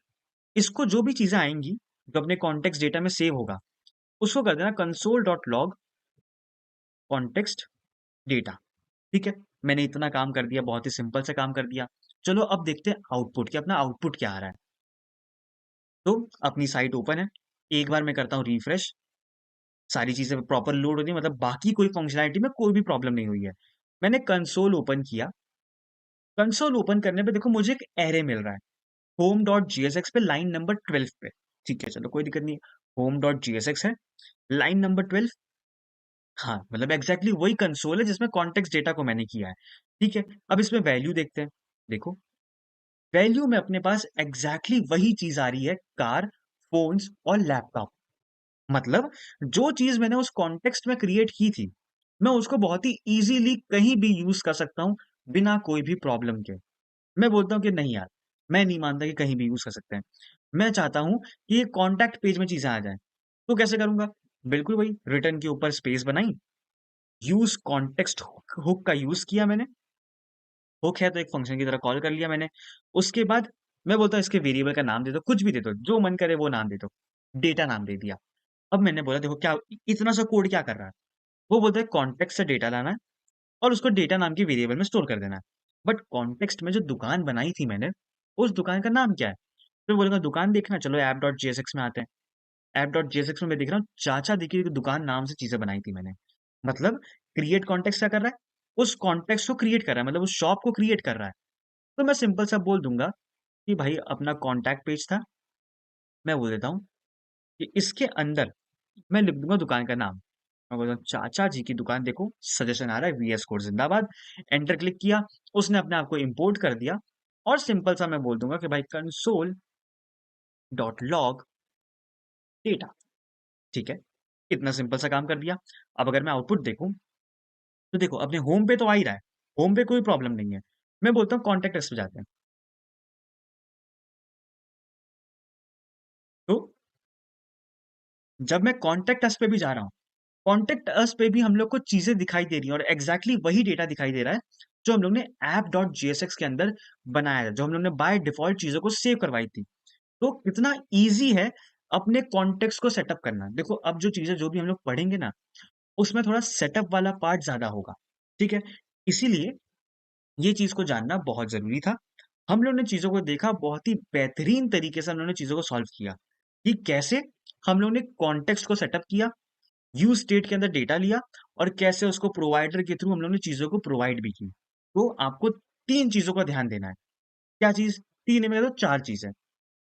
इसको जो भी चीजें आएंगी, जो अपने कॉन्टेक्स्ट डेटा में सेव होगा, उसको कर देना console dot log context data. ठीक है, मैंने इतना काम कर दिया, बहुत ही सिंपल से काम कर दिया। चलो, अब देखते हैं आउटपुट, कि अपना आउटपुट क्या आ रहा है। तो अपनी साइट ओपन है, एक बार मैं करता हूँ रिफ्रेश, सारी चीजें प्रॉपर लोड होती है, मतलब बाकी कोई फंक्शनैलिटी में कोई भी प्रॉब्लम नहीं हुई है। मैंने कंसोल ओपन किया। कंसोल ओपन करने पे देखो, मुझे एक एरे मिल रहा है होम डॉट जीएसएक्स पे, लाइन नंबर 12 पे। ठीक है, चलो, कोई दिक्कत नहीं है। होम डॉट जीएसएक्स है, लाइन नंबर 12। हाँ, मतलब एग्जैक्टली वही कंसोल है जिसमें कॉन्टेक्स्ट डेटा को मैंने किया है। ठीक है, अब इसमें वैल्यू देखते हैं। देखो, वैल्यू में अपने पास एग्जैक्टली वही चीज आ रही है, कार, फोन्स और लैपटॉप। मतलब जो चीज मैंने उस कॉन्टेक्स्ट में क्रिएट की थी, मैं उसको बहुत ही इजीली कहीं भी यूज कर सकता हूँ, बिना कोई भी प्रॉब्लम के। मैं बोलता हूँ कि नहीं यार, मैं नहीं मानता कि कहीं भी यूज कर सकते हैं। मैं चाहता हूँ कि ये कॉन्टैक्ट पेज में चीजें आ जाएं। तो कैसे करूंगा? बिल्कुल वही, रिटर्न के ऊपर स्पेस बनाई, यूज कॉन्टेक्स्ट हुक का यूज किया मैंने। हुक है तो एक फंक्शन की तरह कॉल कर लिया मैंने। उसके बाद मैं बोलता हूँ इसके वेरिएबल का नाम दे दो, कुछ भी दे दो, जो मन करे वो नाम दे दो। डेटा नाम दे दिया। अब मैंने बोला, देखो क्या इतना सा कोड क्या कर रहा है। वो बोलता है कॉन्टेक्स्ट से डेटा लाना है, और उसको डेटा नाम की वेरिएबल में स्टोर कर देना है। बट कॉन्टेक्स्ट में जो दुकान बनाई थी मैंने, उस दुकान का नाम क्या है? फिर बोलेगा दुकान देखना, चलो ऐप डॉट जेएसएक्स में आते हैं। ऐप डॉट जेएसएक्स में मैं देख रहा हूँ चाचा देखिए, दुकान नाम से चीजें बनाई थी मैंने। मतलब क्रिएट कॉन्टेक्स्ट क्या कर रहा है? उस कॉन्टेक्स्ट को क्रिएट कर रहा है, मतलब उस शॉप को क्रिएट कर रहा है। तो मैं सिंपल सा बोल दूंगा कि भाई, अपना कॉन्टैक्ट पेज था, मैं बोल देता हूँ कि इसके अंदर मैं लिख दूंगा दुकान का नाम। मैं बोलता हूँ चाचा जी की दुकान, देखो सजेशन आ रहा है वीएस कोड जिंदाबाद। एंटर क्लिक किया, उसने अपने आप को इंपोर्ट कर दिया। और सिंपल सा मैं बोल दूंगा कि भाई कंसोल डॉट लॉग डेटा। ठीक है, इतना सिंपल सा काम कर दिया। अब अगर मैं आउटपुट देखूं, तो देखो अपने होम पे तो आ ही रहा है, होम पे कोई प्रॉब्लम नहीं है। मैं बोलता हूँ कॉन्टेक्ट अस पे जाते हैं। तो जब मैं कॉन्टेक्ट अस पे भी जा रहा हूँ, कॉन्टेक्ट अस पे भी हम लोग को चीजें दिखाई दे रही हैं, और एग्जैक्टली वही डेटा दिखाई दे रहा है जो हम लोग ने ऐप डॉट जीएसएक्स के अंदर बनाया है, जो हम लोग ने बाय डिफॉल्ट चीजों को सेव करवाई थी। तो कितना ईजी है अपने कॉन्टेक्स्ट को सेटअप करना। देखो, अब जो चीजें जो भी हम लोग पढ़ेंगे ना, उसमें थोड़ा सेटअप वाला पार्ट ज्यादा होगा। ठीक है, इसीलिए ये चीज को जानना बहुत जरूरी था। हम लोग ने चीजों को देखा, बहुत ही बेहतरीन तरीके से हम लोग ने चीजों को सॉल्व किया कि कैसे हम लोग ने कॉन्टेक्स्ट को सेटअप किया, यूज स्टेट के अंदर डेटा लिया, और कैसे उसको प्रोवाइडर के थ्रू हम लोग ने चीजों को प्रोवाइड भी की। तो आपको तीन चीजों का ध्यान देना है। क्या चीज़? 3 में तो 4 चीज़ है।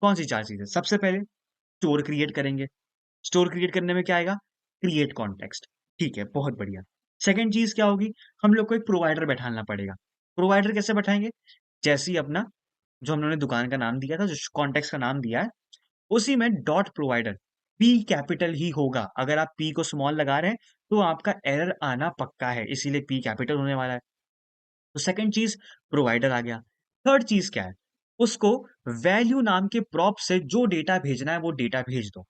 कौन सी 4 चीज़ है? सबसे पहले स्टोर क्रिएट करेंगे। स्टोर क्रिएट करने में क्या आएगा? Create context. ठीक है, बहुत बढ़िया। सेकंड चीज़ क्या होगी? हम लोग को एक प्रोवाइडर बैठाना पड़ेगा। प्रोवाइडर कैसे बैठाएँगे? जैसे ही अपना जो हम लोगों ने दुकान का नाम दिया था, जो कॉन्टेक्स्ट का नाम दिया है, उसी में डॉट प्रोवाइडर, पी कैपिटल ही होगा। अगर आप पी को स्मॉल लगा रहे हैं, तो आपका एरर आना पक्का है, इसीलिए पी कैपिटल होने वाला है। तो सेकंड चीज़ प्रोवाइडर आ गया। थर्ड चीज़ क्या है? उसको वैल्यू नाम के प्रॉप से जो डेटा भेजना है, वो डेटा भेज दो।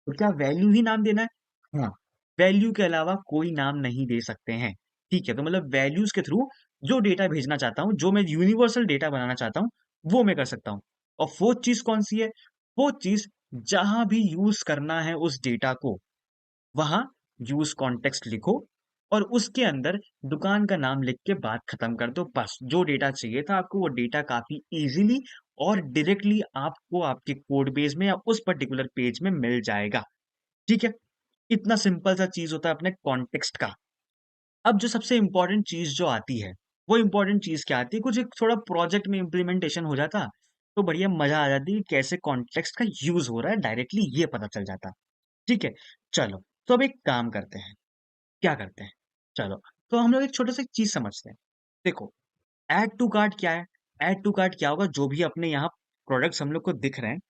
तो क्या वैल्यू ही नाम देना है? हाँ, वैल्यू के अलावा कोई नाम नहीं दे सकते हैं। ठीक है, तो मतलब वैल्यूज़ के थ्रू जो डेटा भेजना चाहता हूँ, जो मैं यूनिवर्सल डेटा बनाना चाहता हूँ, वो मैं कर सकता हूँ। और फोर्थ चीज़ कौन-सी है? फोर्थ चीज़ जहाँ भी यूज़ करना है उस डेटा को, वहाँ यूज़ कॉन्टेक्स्ट लिखो और उसके अंदर दुकान का नाम लिख के बात खत्म कर दो। बस जो डेटा चाहिए था आपको, वो डेटा काफ़ी ईज़िली और डायरेक्टली आपको आपके कोड बेस में या उस पर्टिकुलर पेज में मिल जाएगा। ठीक है? इतना सिंपल सा चीज़ होता है अपने कॉन्टेक्स्ट का। अब जो सबसे इम्पोर्टेंट चीज़ जो आती है, वो इम्पोर्टेंट चीज़ क्या आती है? कुछ एक थोड़ा प्रोजेक्ट में इम्प्लीमेंटेशन हो जाता, तो बढ़िया मज़ा आ जाती कि कैसे कॉन्टेक्स्ट का यूज़ हो रहा है, डायरेक्टली ये पता चल जाता। ठीक है? चलो, तो अब एक काम करते हैं। क्या करते हैं? चलो, तो हम लोग एक छोटा-सा एक चीज़ समझते हैं। देखो, ऐड टू कार्ट क्या है? ऐड टू कार्ट क्या होगा? जो भी अपने यहाँ प्रोडक्ट्स हम लोग को दिख रहे हैं,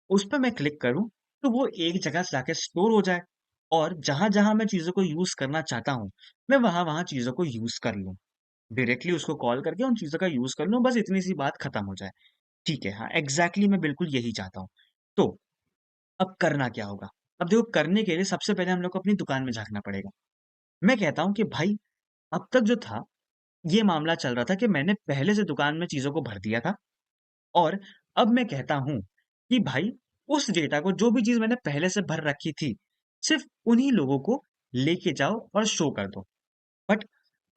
उस पे मैं क्लिक करूँ, तो वो एक जगह जाके स्टोर हो जाए और जहाँ-जहाँ मैं चीज़ों को यूज़ करना चाहता हूँ, मैं वहाँ-वहाँ चीज़ों को यूज़ कर लूँ। डायरेक्टली उसको कॉल करके उन चीज़ों का यूज़ कर लूँ, बस इतनी सी बात खत्म हो जाए। ठीक है, हाँ, एग्ज़ैक्टली मैं बिल्कुल यही चाहता हूँ। तो अब करना क्या होगा? अब देखो करने के लिए सबसे पहले हम लोग को अपनी दुकान में झाँकना पड़ेगा। मैं कहता हूँ कि भाई, अब तक जो था, ये मामला चल रहा था कि मैंने पहले से दुकान में चीज़ों को भर दिया था और अब मैं कहता हूँ कि भाई उस डेटा को जो भी चीज़ मैंने पहले से भर रखी थी, सिर्फ़ उन्हीं लोगों को लेके जाओ और शो कर दो। बट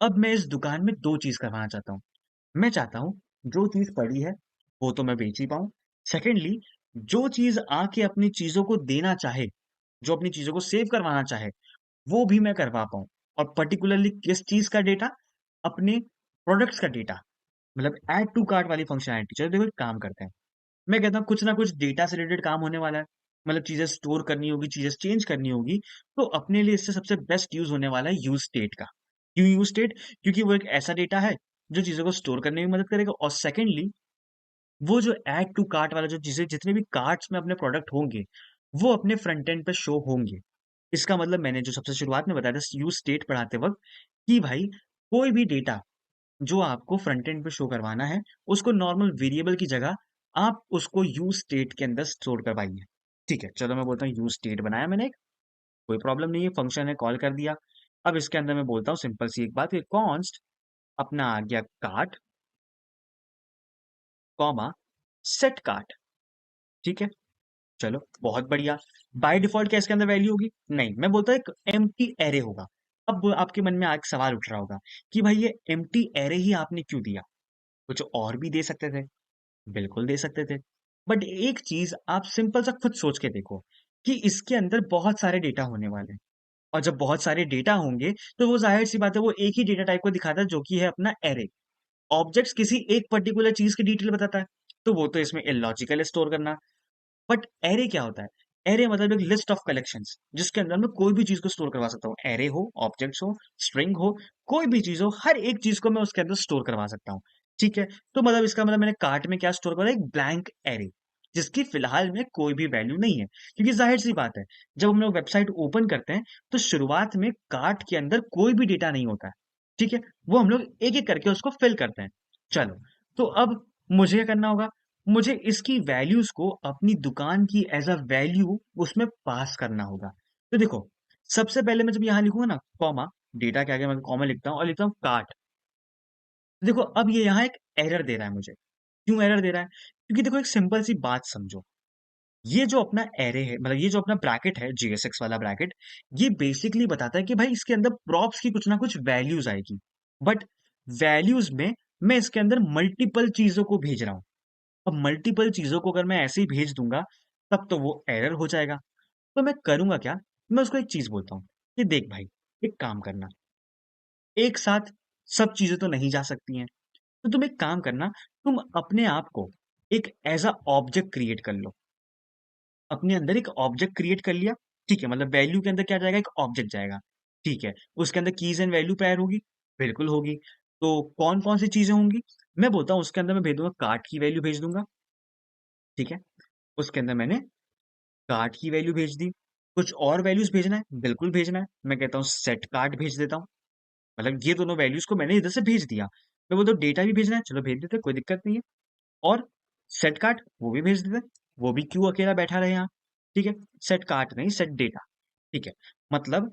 अब मैं इस दुकान में 2 चीज़ करवाना चाहता हूँ। मैं चाहता हूँ जो चीज़ पड़ी है, वो तो मैं बेच ही पाऊँ। सेकंडली जो चीज़ आके अपनी चीज़ों को देना चाहे, जो अपनी चीज़ों को सेव करवाना चाहे, वो भी मैं करवा पाऊँ। और पर्टिकुलरली किस चीज़ का डेटा? अपने प्रोडक्ट्स का डेटा। मतलब ऐड टू कार्ट वाली फंक्शनैलिटी। चलो देखो एक काम करते हैं। मैं कहता हूँ कुछ ना कुछ डेटा से रिलेटेड काम होने वाला है। मतलब चीज़ें स्टोर करनी होगी, चीज़ें चेंज करनी होगी, तो अपने लिए इससे सबसे बेस्ट यूज़ होने वाला है यूज़ स्टेट का। क्यों यूज़ स्टेट? क्योंकि वो एक ऐसा डेटा है, जो चीज़ों को स्टोर करने में मदद करेगा और सेकंडली वो जो ऐड टू कार्ट वाला जो चीज़ें जितने भी कार्ट्स में अपने प्रोडक्ट होंगे, वो अपने फ्रंट एंड पे शो होंगे। इसका मतलब मैंने जो सबसे शुरुआत में बताया था यूज़ स्टेट पढ़ाते वक़्त कि भाई कोई भी डेटा जो आपको फ्रंट एंड पे शो करवाना है, उसको नॉर्मल वेरिएबल की जगह आप उसको यूज़ स्टेट के अंदर स्टोर करवाइए। ठीक है, चलो मैं बोलता हूँ यूज़ स्टेट बनाया मैंने एक, कोई प्रॉब्लम नहीं है, फंक्शन है, कॉल कर दिया। अब इसके अंदर मैं बोलता हूँ सिंपल सी एक बात कि कॉन्स्ट अपना आ गया कार्ट, कॉमा सेट कार्ट, ठीक है? चलो, बहुत बढ़िया। बाय डिफ़ॉल्ट क्या इसके अंदर वैल्यू होगी? नहीं, मैं बोलता हूँ एक एम्प्टी अरे होगा। अब आपके मन में एक सवाल उठ रहा होगा कि भाई ये एम्प्टी अरे ही आपने क्यों दिया? कुछ और भी दे सकते थे। बिल्कुल दे सकते थे। बट एक चीज़ आप सिंपल सा खुद सोच के देखो कि इसके अंदर बहुत सारे डेटा होने वाले हैं और जब बहुत सारे डेटा होंगे, तो वो ज़ाहिर-सी बात है वो एक ही डेटा टाइप को दिखाता है जो कि है अपना अरे। ऑब्जेक्ट्स किसी एक पर्टिकुलर चीज़ की डिटेल बताता है, तो वो तो इसमें इलॉजिकल है स्टोर करना। बट एरे क्या होता है? एरे मतलब एक लिस्ट ऑफ कलेक्शंस जिसके अंदर मैं कोई भी चीज़ को स्टोर करवा सकता हूँ। एरे हो, ऑब्जेक्ट्स हो, स्ट्रिंग हो, कोई भी चीज़ हो, हर एक चीज़ को मैं उसके अंदर स्टोर करवा सकता हूँ। ठीक है? तो मतलब इसका मतलब मैंने कार्ट में क्या स्टोर करा? एक ब्लैंक एरे जिसकी फिलहाल में कोई भी वैल्यू नहीं है। क्योंकि ज़ाहिर-सी बात है, जब हम लोग वेबसाइट ओपन करते हैं, तो शुरुआत में कार्ट के अंदर कोई भी डेटा नहीं होता है। ठीक है? वो हम लोग एक-एक करके उसको फिल करते हैं। चलो, तो अब मुझे क्या करना होगा? मुझे इसकी वैल्यूज़ को अपनी दुकान की एज़ अ वैल्यू उसमें पास करना होगा। तो देखो, सबसे पहले मैं जब यहाँ लिखूँगा ना कॉमा, डेटा के आगे मैं कॉमा लिखता हूँ और लिखता हूँ कार्ट। देखो अब ये यहाँ एक एरर दे रहा है मुझे। क्यों एरर दे रहा है? क्योंकि देखो एक सिंपल सी बात समझो, ये जो अपना एरे है मतलब ये जो अपना ब्रैकेट है जेएसएक्स वाला ब्रैकेट, ये बेसिकली बताता है कि भाई इसके अंदर प्रॉप्स की कुछ ना कुछ वैल्यूज़ आएगी। बट वैल्यूज़ में मैं इसके अंदर मल्टीपल चीज़ों को भेज रहा हूँ। अब मल्टीपल चीज़ों को अगर मैं ऐसे ही भेज दूँगा, तब तो वो एरर हो जाएगा। तो मैं करूँगा क्या? मैं उसको एक चीज़ बोलता हूँ कि देख भाई, एक काम करना, एक साथ सब चीज़ें तो नहीं जा सकती हैं। तो तुम एक काम करना, तुम अपने आप को एक एज अ ऑब्जेक्ट क्रिएट कर लो। अपने अंदर एक ऑब्जेक्ट क्रिएट कर लिया, ठीक है? मतलब वैल्यू के अंदर क्या जाएगा? एक ऑब्जेक्ट जाएगा, ठीक है? उसके अंदर कीज़ एंड वैल्यू पेयर होगी, बिल्कुल होगी। तो कौन-कौन सी चीज़ें होंगी? मैं बोलता हूँ उसके अंदर मैं भेज दूँगा कार्ट की वैल्यू भेज दूँगा, ठीक है? उसके अंदर मैंने कार्ट की वैल्यू भेज दी। कुछ और वैल्यूज़ भेजना है? बिल्कुल भेजना है। मैं कहता हूँ सेट कार्ट भेज देता हूँ। मतलब ये दोनों वैल्यूज़ को मैंने इधर से भेज दिया। मैं बोलता हूँ डेटा भी भेजना है? चलो भेज देते हैं, कोई दिक्कत नहीं है। और सेट कार्ट वो भी भेज देते हैं। वो भी क्यों अकेला बैठा रहे यहाँ? ठीक है? सेट कार्ट नहीं, सेट डेटा। ठीक है? मतलब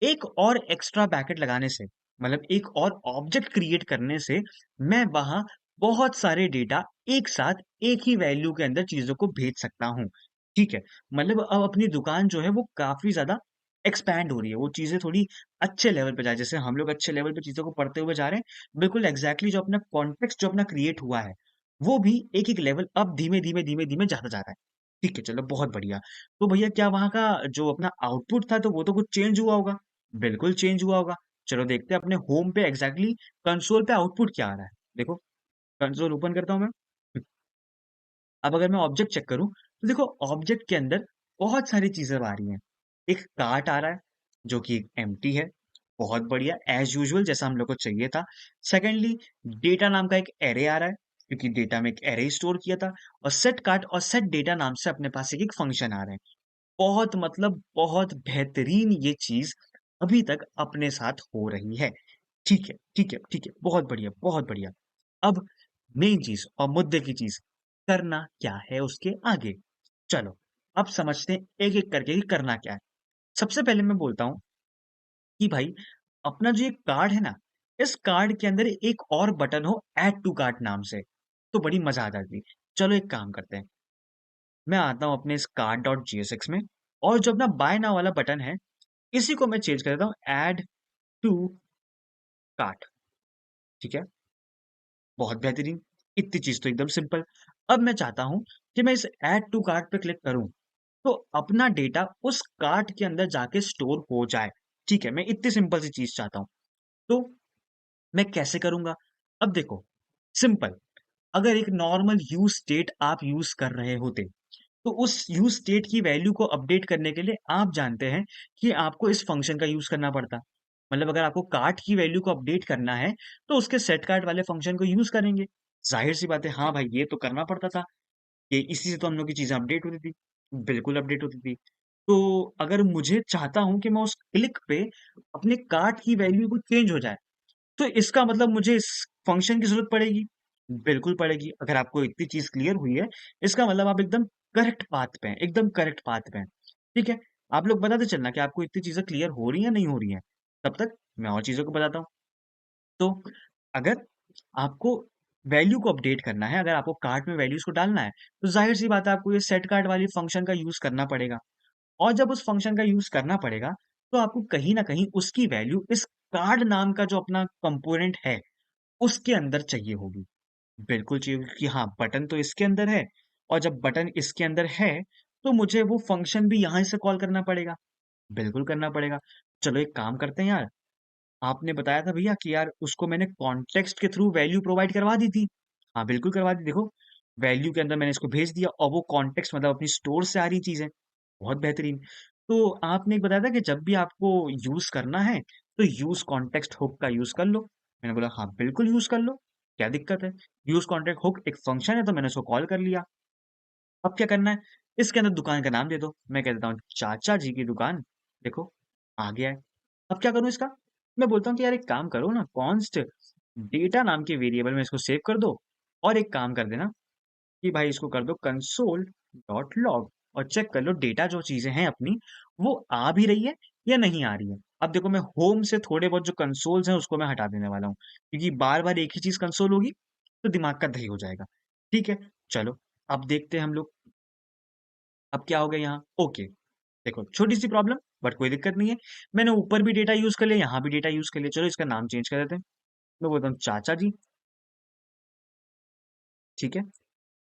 एक और एक्स्ट्रा ब्रैकेट लगाने से, मतलब एक और ऑब्जेक्ट क्रिएट करने से, मैं वहाँ बहुत सारे डेटा एक साथ एक ही वैल्यू के अंदर चीज़ों को भेज सकता हूँ। ठीक है? मतलब अब अपनी दुकान जो है वो काफ़ी ज़्यादा एक्सपैंड हो रही है। वो चीज़ें थोड़ी अच्छे लेवल पे जाए, जैसे हम लोग अच्छे लेवल पे चीज़ों को पढ़ते हुए जा रहे हैं, बिल्कुल एग्ज़ैक्टली जो अपना कॉन्टेक्स्ट जो अपना क्रिएट हुआ है, वो भी एक-एक लेवल अब धीमे-धीमे, धीमे-धीमे जाता जा रहा है। ठीक है, चलो बहुत बढ़िया। तो भैया क्या वहाँ का जो अपना आउटपुट था तो वो तो कुछ चेंज हुआ होगा? बिल्कुल चेंज हुआ होगा। चलो देखते हैं अपने होम पे एग्ज़ैक्टली कंसोल पे आउटपुट क्या आ रहा है। देखो, कंसोल ओपन करता हूँ मैं। अब अगर मैं ऑब्जेक्ट चेक करूँ, तो देखो ऑब्जेक्ट के अंदर बहुत सारी चीज़ें अब आ रही हैं। एक कार्ट आ रहा है, जो कि एम्प्टी है, बहुत बढ़िया एज़ यूजुअल जैसा हम लोग को चाहिए था। सेकंडली डेटा नाम का एक एरे आ रहा है, क्योंकि डेटा में एक एरे स्टोर किया था और सेट कार्ट और सेट डेटा नाम से अपने पास एक फंक्शन आ रहे हैं। बहुत मतलब बहुत बेहतरीन ये चीज़ अभी तक अपने साथ हो रही है। ठीक है, ठीक है, ठीक है, बहुत बढ़िया, बहुत बढ़िया। अब मेन चीज़ और मुद्दे की चीज़, करना क्या है उसके आगे? चलो, अब समझते हैं एक-एक करके कि करना क्या है। सबसे पहले मैं बोलता हूँ कि भाई अपना जो ये कार्ड है ना, इस कार्ड के अंदर एक और बटन हो ऐड टू कार्ट नाम से, तो बड़ी मज़ा आ जाती। चलो एक काम करते हैं, मैं आता हूँ अपने इस कार्ड.jsx में और जो अपना बाय नाउ वाला बटन है, इसी को मैं चेंज कर देता हूँ ऐड टू कार्ट, ठीक है? बहुत बेहतरीन, इतनी चीज़ तो एकदम सिंपल। अब मैं चाहता हूँ कि मैं इस ऐड टू कार्ट पे क्लिक करूँ, तो अपना डेटा उस कार्ट के अंदर जाके स्टोर हो जाए, ठीक है? मैं इतनी सिंपल सी चीज़ चाहता हूँ। तो मैं कैसे करूँगा? अब देखो, सिंपल, अगर एक नॉर्मल यूज़ स्टेट आप यूज़ कर रहे होते, तो उस यूज़ स्टेट की वैल्यू को अपडेट करने के लिए आप जानते हैं कि आपको इस फंक्शन का यूज़ करना पड़ता। मतलब अगर आपको कार्ट की वैल्यू को अपडेट करना है, तो उसके सेट कार्ट वाले फंक्शन को यूज़ करेंगे। ज़ाहिर-सी बात है, हाँ भाई, ये तो करना पड़ता था। ये इसी से तो हम लोग की चीज़ें अपडेट होती थी। बिल्कुल अपडेट होती थी। तो अगर मुझे चाहता हूँ कि मैं उस क्लिक पे अपने कार्ट की वैल्यू को चेंज हो जाए, तो इसका मतलब मुझे इस फंक्शन की ज़रूरत पड़ेगी। बिल्कुल पड़ेगी। अगर आपको इतनी चीज़ क्लियर हुई है, इसका मतलब आप एकदम करेक्ट पाथ पे हैं, एकदम करेक्ट पाथ पे हैं। ठीक है? आप लोग बताते चलना कि आपको इतनी चीज़ें क्लियर हो रही हैं, नहीं हो रही हैं। तब तक मैं और चीज़ों को बताता हूँ। तो अगर आपको वैल्यू को अपडेट करना है, अगर आपको कार्ट में वैल्यूज़ को डालना है, तो ज़ाहिर-सी बात है आपको ये सेट कार्ट वाली फंक्शन का यूज़ करना पड़ेगा। और जब उस फंक्शन का यूज़ करना पड़ेगा, तो आपको कहीं न कहीं उसकी वैल्यू इस कार्ड नाम का जो अपना कंपोनेंट है, उसके अंदर चाहिए होगी। बिल्कुल चाहिए होगी कि हाँ, बटन तो इसके अंदर है और जब बटन इसके अंदर है, तो मुझे वो फंक्शन भी यहाँ से कॉल करना पड़ेगा। बिल्कुल करना पड़ेगा। चलो एक काम करते हैं यार, आपने बताया था भैया कि यार उसको मैंने कॉन्टेक्स्ट के थ्रू वैल्यू प्रोवाइड करवा दी थी। हाँ, बिल्कुल करवा दी। देखो, वैल्यू के अंदर मैंने इसको भेज दिया और वो कॉन्टेक्स्ट मतलब अपनी स्टोर से आ रही चीज़ है। बहुत बेहतरीन। तो आपने एक बताया था कि जब भी आपको यूज़ करना है, तो यूज़ कॉन्टेक्स्ट हुक का यूज़ कर लो। मैंने बोला हाँ, बिल्कुल यूज़ कर लो, क्या दिक्कत है? यूज़ कॉन्टेक्ट हुक एक फंक्शन है तो मैंने उसको कॉल कर लिया। अब क्या करना है? इसके अंदर दुकान का नाम दे दो। मैं कह देता हूँ चाचा जी की दुकान, देखो आ गया है। अब क्या करूँ इसका? मैं बोलता हूँ कि यार एक काम करो ना, कॉन्स्ट डेटा नाम के वेरिएबल में इसको सेव कर दो और एक काम कर देना कि भाई इसको कर दो कंसोल डॉट लॉग और चेक कर लो डेटा जो चीज़ें हैं अपनी, वो आ भी रही है या नहीं आ रही है। अब देखो, मैं होम से थोड़े बहुत जो कंसोल्स हैं उसको मैं हटा देने वाला हूँ, क्योंकि बार-बार एक ही चीज़ कंसोल होगी, तो दिमाग का दही हो जाएगा। ठीक है? चलो, अब देखते हैं हम लोग, अब क्या हो गया यहाँ? ओके, देखो छोटी-सी प्रॉब्लम बट कोई दिक्कत नहीं है। मैंने ऊपर भी डेटा यूज़ कर लिया, यहाँ भी डेटा यूज़ कर लिया। चलो इसका नाम चेंज कर देते हैं। मैं बोलता हूँ चाचा जी, ठीक है?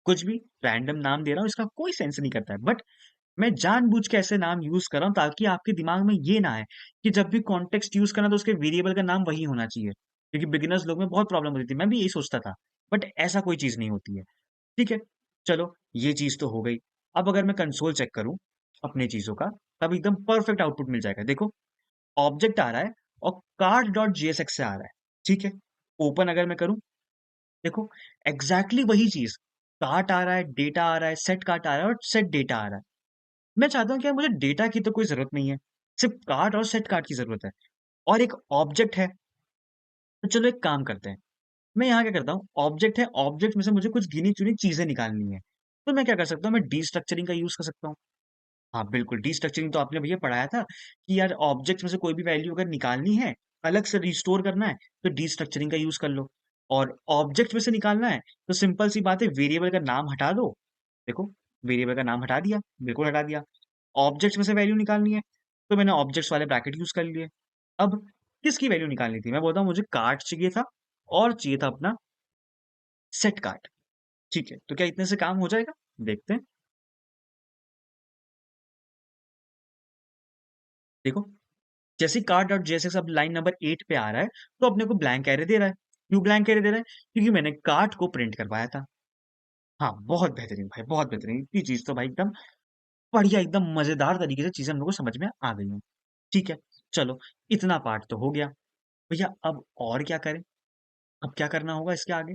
कुछ भी रैंडम नाम दे रहा हूँ, इसका कोई सेंस नहीं करता है। बट मैं जानबूझ के ऐसे नाम यूज़ कर रहा हूँ ताकि आपके दिमाग में ये ना आए कि जब भी कॉन्टेक्स्ट यूज़ करना तो उसके वेरिएबल का नाम वही होना चाहिए। क्योंकि बिगिनर्स लोग में बहुत प्रॉब्लम होती थी। मैं भी यही सोचता था। बट ऐसा कोई चीज़ नहीं होती है। ठीक है? चलो ये चीज तो हो गई। अब अगर मैं कंसोल चेक करूं अपने चीजों का, तब एकदम परफेक्ट आउटपुट मिल जाएगा। देखो, ऑब्जेक्ट आ रहा है और कार्ड डॉट जेएसएक्स से आ रहा है। ठीक है, ओपन अगर मैं करूं, देखो एग्जैक्टली वही चीज, कार्ट आ रहा है, डेटा आ रहा है, सेट कार्ट आ रहा है और सेट डेटा आ रहा है। मैं चाहता हूं कि यार मुझे डेटा की तो कोई जरूरत नहीं है, सिर्फ कार्ट और सेट कार्ट की जरूरत है, और एक ऑब्जेक्ट है। तो चलो एक काम करते हैं, मैं यहाँ क्या करता हूँ, ऑब्जेक्ट है, ऑब्जेक्ट में से मुझे कुछ गिनी चुनी चीजें निकालनी है। तो मैं क्या कर सकता हूँ, मैं डीस्ट्रक्चरिंग का यूज कर सकता हूँ। हाँ बिल्कुल, डीस्ट्रक्चरिंग तो आपने भैया पढ़ाया था कि यार ऑब्जेक्ट में से कोई भी वैल्यू अगर निकालनी है, अलग से रिस्टोर करना है, तो डीस्ट्रक्चरिंग का यूज कर लो। और ऑब्जेक्ट में से निकालना है तो सिंपल सी बात है, वेरिएबल का नाम हटा दो। देखो, वेरिएबल का नाम हटा दिया, बिल्कुल हटा दिया। ऑब्जेक्ट में से वैल्यू निकालनी है, तो मैंने ऑब्जेक्ट्स वाले ब्रैकेट यूज कर लिए। अब किसकी वैल्यू निकालनी थी, मैं बोलता हूँ मुझे कार्ड चाहिए था, और चाहिए था अपना सेट कार्ड। ठीक है, तो क्या इतने से काम हो जाएगा? देखते हैं। देखो, जैसे कार्ड डॉट जेएसएक्स अब लाइन नंबर 8 पे आ रहा है, तो अपने को ब्लैंक एरे दे रहा है। क्यों ब्लैंक एरे दे रहा है? क्योंकि मैंने कार्ड को प्रिंट करवाया था। हाँ, बहुत बेहतरीन भाई, बहुत बेहतरीन। इतनी चीज तो भाई एकदम बढ़िया, एकदम मजेदार तरीके से चीजें हम लोग को समझ में आ गई हैं। ठीक है, चलो इतना पार्ट तो हो गया। भैया अब और क्या करें, अब क्या करना होगा इसके आगे?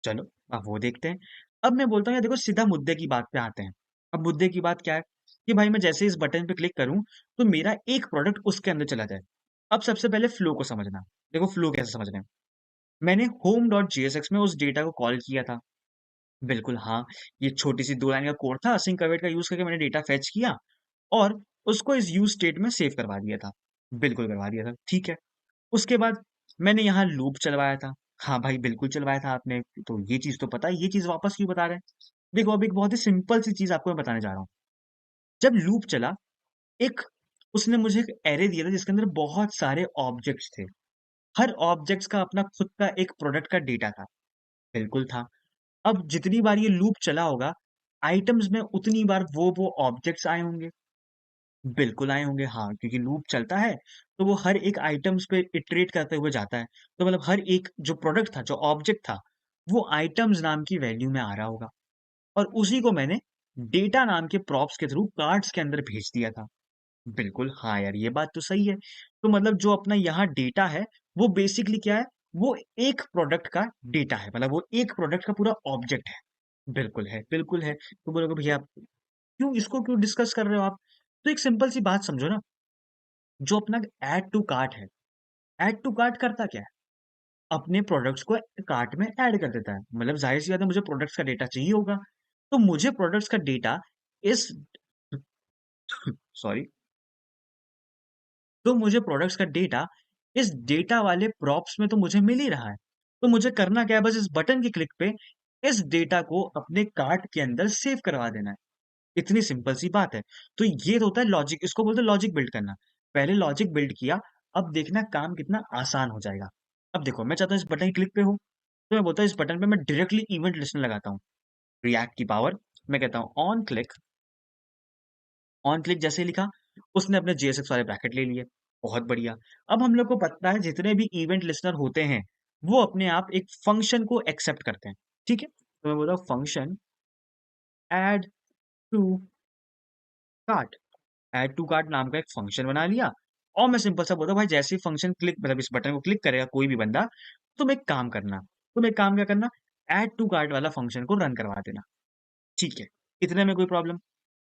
चलो अब वो देखते हैं। अब मैं बोलता हूँ यार देखो, सीधा मुद्दे की बात पे आते हैं। अब मुद्दे की बात क्या है कि भाई मैं जैसे इस बटन पे क्लिक करूं, तो मेरा एक प्रोडक्ट उसके अंदर चला जाए। अब सबसे पहले फ्लो को समझना। देखो फ्लो कैसे समझना है, मैंने होम डॉट जेएसएक्स में उस डेटा को कॉल किया था। बिल्कुल हाँ, ये छोटी सी 2 लाइन का कोड था, async await का यूज करके मैंने डेटा फेच किया और उसको इस यूज स्टेट में सेव करवा दिया था। बिल्कुल करवा दिया था, ठीक है। उसके बाद मैंने यहाँ लूप चलवाया था। हाँ भाई बिल्कुल चलवाया था आपने, तो ये चीज तो पता है, ये चीज वापस क्यों बता रहे हैं? देखो अब एक बहुत ही सिंपल सी चीज आपको मैं बताने जा रहा हूँ। जब लूप चला, एक उसने मुझे एक एरे दिया था जिसके अंदर बहुत सारे ऑब्जेक्ट्स थे। हर ऑब्जेक्ट्स का अपना खुद का एक प्रोडक्ट का डेटा था। बिल्कुल था। अब जितनी बार ये लूप चला होगा, आइटम्स में उतनी बार वो ऑब्जेक्ट्स आए होंगे। बिल्कुल आए होंगे, हाँ, क्योंकि लूप चलता है तो वो हर एक आइटम्स पे इटरेट करते हुए जाता है। तो मतलब हर एक जो प्रोडक्ट था, जो ऑब्जेक्ट था, वो आइटम्स नाम की वैल्यू में आ रहा होगा, और उसी को मैंने डेटा नाम के प्रॉप्स के थ्रू कार्ड्स के अंदर भेज दिया था। बिल्कुल हाँ यार, ये बात तो सही है। तो मतलब जो अपना यहाँ डेटा है, वो बेसिकली क्या है, वो एक प्रोडक्ट का डेटा है, मतलब वो एक प्रोडक्ट का पूरा ऑब्जेक्ट है। बिल्कुल है, बिल्कुल है। तो बोलोगे भैया क्यों इसको क्यों डिस्कस कर रहे हो आप? तो एक सिंपल सी बात समझो ना, जो अपना ऐड टू कार्ट है, ऐड टू कार्ट करता क्या है, अपने प्रोडक्ट्स को कार्ट में ऐड कर देता है। मतलब जाहिर सी बात है, मुझे प्रोडक्ट्स का डेटा चाहिए होगा, तो मुझे प्रोडक्ट्स का डेटा इस सॉरी, तो मुझे प्रोडक्ट्स का डेटा इस डेटा वाले प्रॉप्स में तो मुझे मिल ही रहा है। तो मुझे करना क्या है, बस इस बटन की क्लिक पे इस डेटा को अपने कार्ट के अंदर सेव करवा देना है। इतनी सिंपल सी बात है। तो ये तो होता है लॉजिक, इसको बोलते हैं लॉजिक बिल्ड करना। पहले लॉजिक बिल्ड किया, अब देखना काम कितना आसान हो जाएगा। अब देखो, मैं चाहता हूँ इस बटन की क्लिक पे हो, तो मैं बोलता हूँ इस बटन पे मैं डायरेक्टली इवेंट लिस्टनर लगाता हूँ। रिएक्ट की पावर, मैं कहता हूँ ऑन क्लिक। ऑन क्लिक जैसे ही लिखा, उसने अपने जेएसएक्स वाले ब्रैकेट ले लिए। बहुत बढ़िया। अब हम लोग को पता है जितने भी इवेंट लिस्टनर होते हैं, वो अपने आप एक फंक्शन को एक्सेप्ट करते हैं। ठीक है, तो मैं बोलता हूँ function add to cart. Add to cart नाम का एक फंक्शन बना लिया, और मैं सिंपल सा बोलता हूँ भाई जैसे ही फंक्शन क्लिक, मतलब इस बटन को क्लिक करेगा कोई भी बंदा, तुम एक काम करना, तुम एक काम क्या करना, ऐड टू कार्ट वाला फंक्शन को रन करवा देना। ठीक है, इतने में कोई प्रॉब्लम?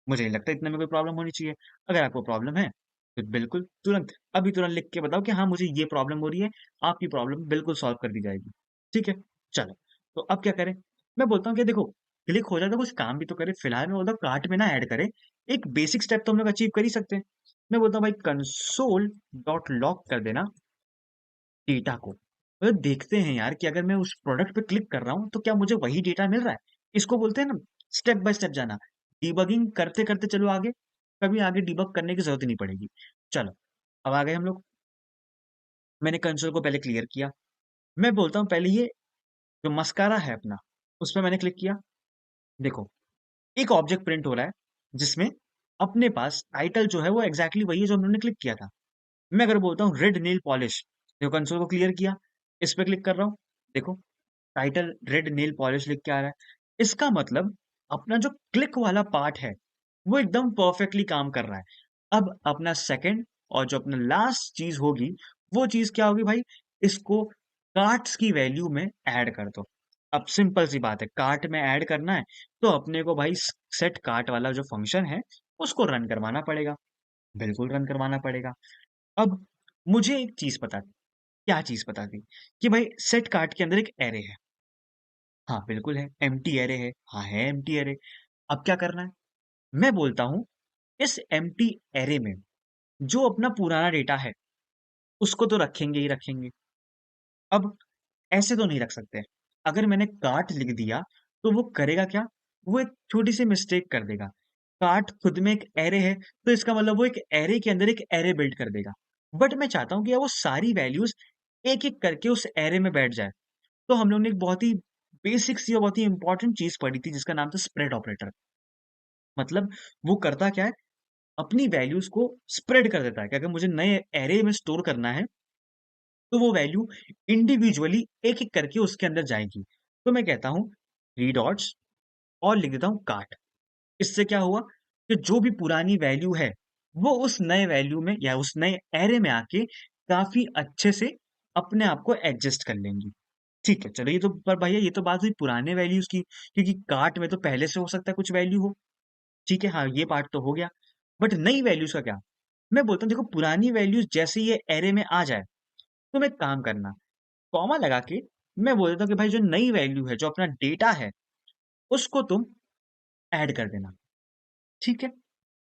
मुझे नहीं लगता इतने में कोई प्रॉब्लम होनी चाहिए। अगर आपको प्रॉब्लम है, तो बिल्कुल तुरंत, अभी तुरंत लिख के बताओ कि हाँ मुझे ये प्रॉब्लम हो रही है, आपकी प्रॉब्लम बिल्कुल सॉल्व कर दी जाएगी। ठीक है, चलो, तो अब क्या करें? मैं बोलता हूँ कि देखो, क्लिक हो जाए तो कुछ काम भी तो करे। फिलहाल मैं बोलता हूँ कार्ट में ना ऐड करे, एक बेसिक स्टेप तो हम लोग अचीव कर ही सकते हैं। मैं बोलता हूँ भाई कंसोल डॉट लॉग कर देना डेटा को। मतलब देखते हैं यार कि अगर मैं उस प्रोडक्ट पे क्लिक कर रहा हूँ तो क्या मुझे वही डेटा मिल रहा है। इसको बोलते हैं ना स्टेप बाय स्टेप जाना, डिबगिंग करते करते चलो आगे, कभी आगे डिबग करने की जरूरत ही नहीं पड़ेगी। चलो, अब आ गए हम लोग। मैंने कंसोल को पहले क्लियर किया। मैं बोलता हूँ पहले ये जो मस्कारा है अपना, उस पर मैंने क्लिक किया। देखो, एक ऑब्जेक्ट प्रिंट हो रहा है जिसमें अपने पास टाइटल जो है वो एग्जैक्टली वही है जो हमने क्लिक किया था। मैं अगर बोलता हूँ रेड नेल पॉलिश, देखो कंसोल को क्लियर किया, इस पे क्लिक कर रहा हूँ, देखो टाइटल रेड नेल पॉलिश लिख के आ रहा है। इसका मतलब अपना जो क्लिक वाला पार्ट है, वो एकदम परफेक्टली काम कर रहा है। अब अपना सेकंड और जो अपना लास्ट चीज़ होगी, वो चीज़ क्या होगी भाई? इसको कार्ट्स की वैल्यू में ऐड कर दो। अब सिंपल सी बात है, कार्ट में ऐड करना है, तो अपने को भाई सेट कार्ट वाला जो फंक्शन है, उसको रन करवाना पड़ेगा। बिल्कुल रन करवाना पड़ेगा। अब मुझे एक चीज़ पता थी, क्या चीज़ पता थी? कि भाई सेट कार्ट के अंदर एक एरे है। हाँ, बिल्कुल है, एम्प्टी एरे है। हाँ, है एम्प्टी एरे। अब क्या करना है? मैं बोलता हूँ इस एम्प्टी एरे में जो अपना पुराना डेटा है, उसको तो रखेंगे ही रखेंगे। अब ऐसे तो नहीं रख सकते। अगर मैंने कार्ट लिख दिया, तो वो करेगा क्या? वो एक छोटी-सी मिस्टेक कर देगा। कार्ट खुद में एक एरे है, तो इसका मतलब वो एक एरे के अंदर एक एरे बिल्ड कर देगा। बट मैं चाहता हूँ कि यार वो सारी वैल्यूज़ एक-एक करके उस एरे में बैठ जाए। तो हम लोग ने एक बहुत ही बेसिक सी और बहुत ही इम्पोर्टेंट चीज़ पढ़ी थी जिसका नाम था स्प्रेड ऑपरेटर। मतलब वो करता क्या है? अपनी वैल्यूज़ को स्प्रेड कर देता है कि अगर मुझे नए एरे में स्टोर करना है, तो वो वैल्यू इंडिविजुअली एक-एक करके उसके अंदर जाएगी। तो मैं कहता हूँ 3 डॉट्स और लिख देता हूँ काट। इससे क्या हुआ कि जो भी पुरानी वैल्यू है, वो उस नए वैल्यू में या उस नए एरे में आके काफ़ी अच्छे से अपने आप को एडजस्ट कर लेंगी। ठीक है, चलो ये तो पर भैया ये तो बात हुई पुराने वैल्यूज़ की, क्योंकि काट में तो पहले से हो सकता है कुछ वैल्यू हो। ठीक है, हाँ, ये पार्ट तो हो गया। बट नई वैल्यूज़ का क्या? मैं बोलता हूँ देखो पुरानी वैल्यूज़ जैसे ही ये एरे में आ जाए, तुम एक काम करना, कॉमा लगा के मैं बोल देता हूँ कि भाई जो नई वैल्यू है, जो अपना डेटा है, उसको तुम ऐड कर देना। ठीक है?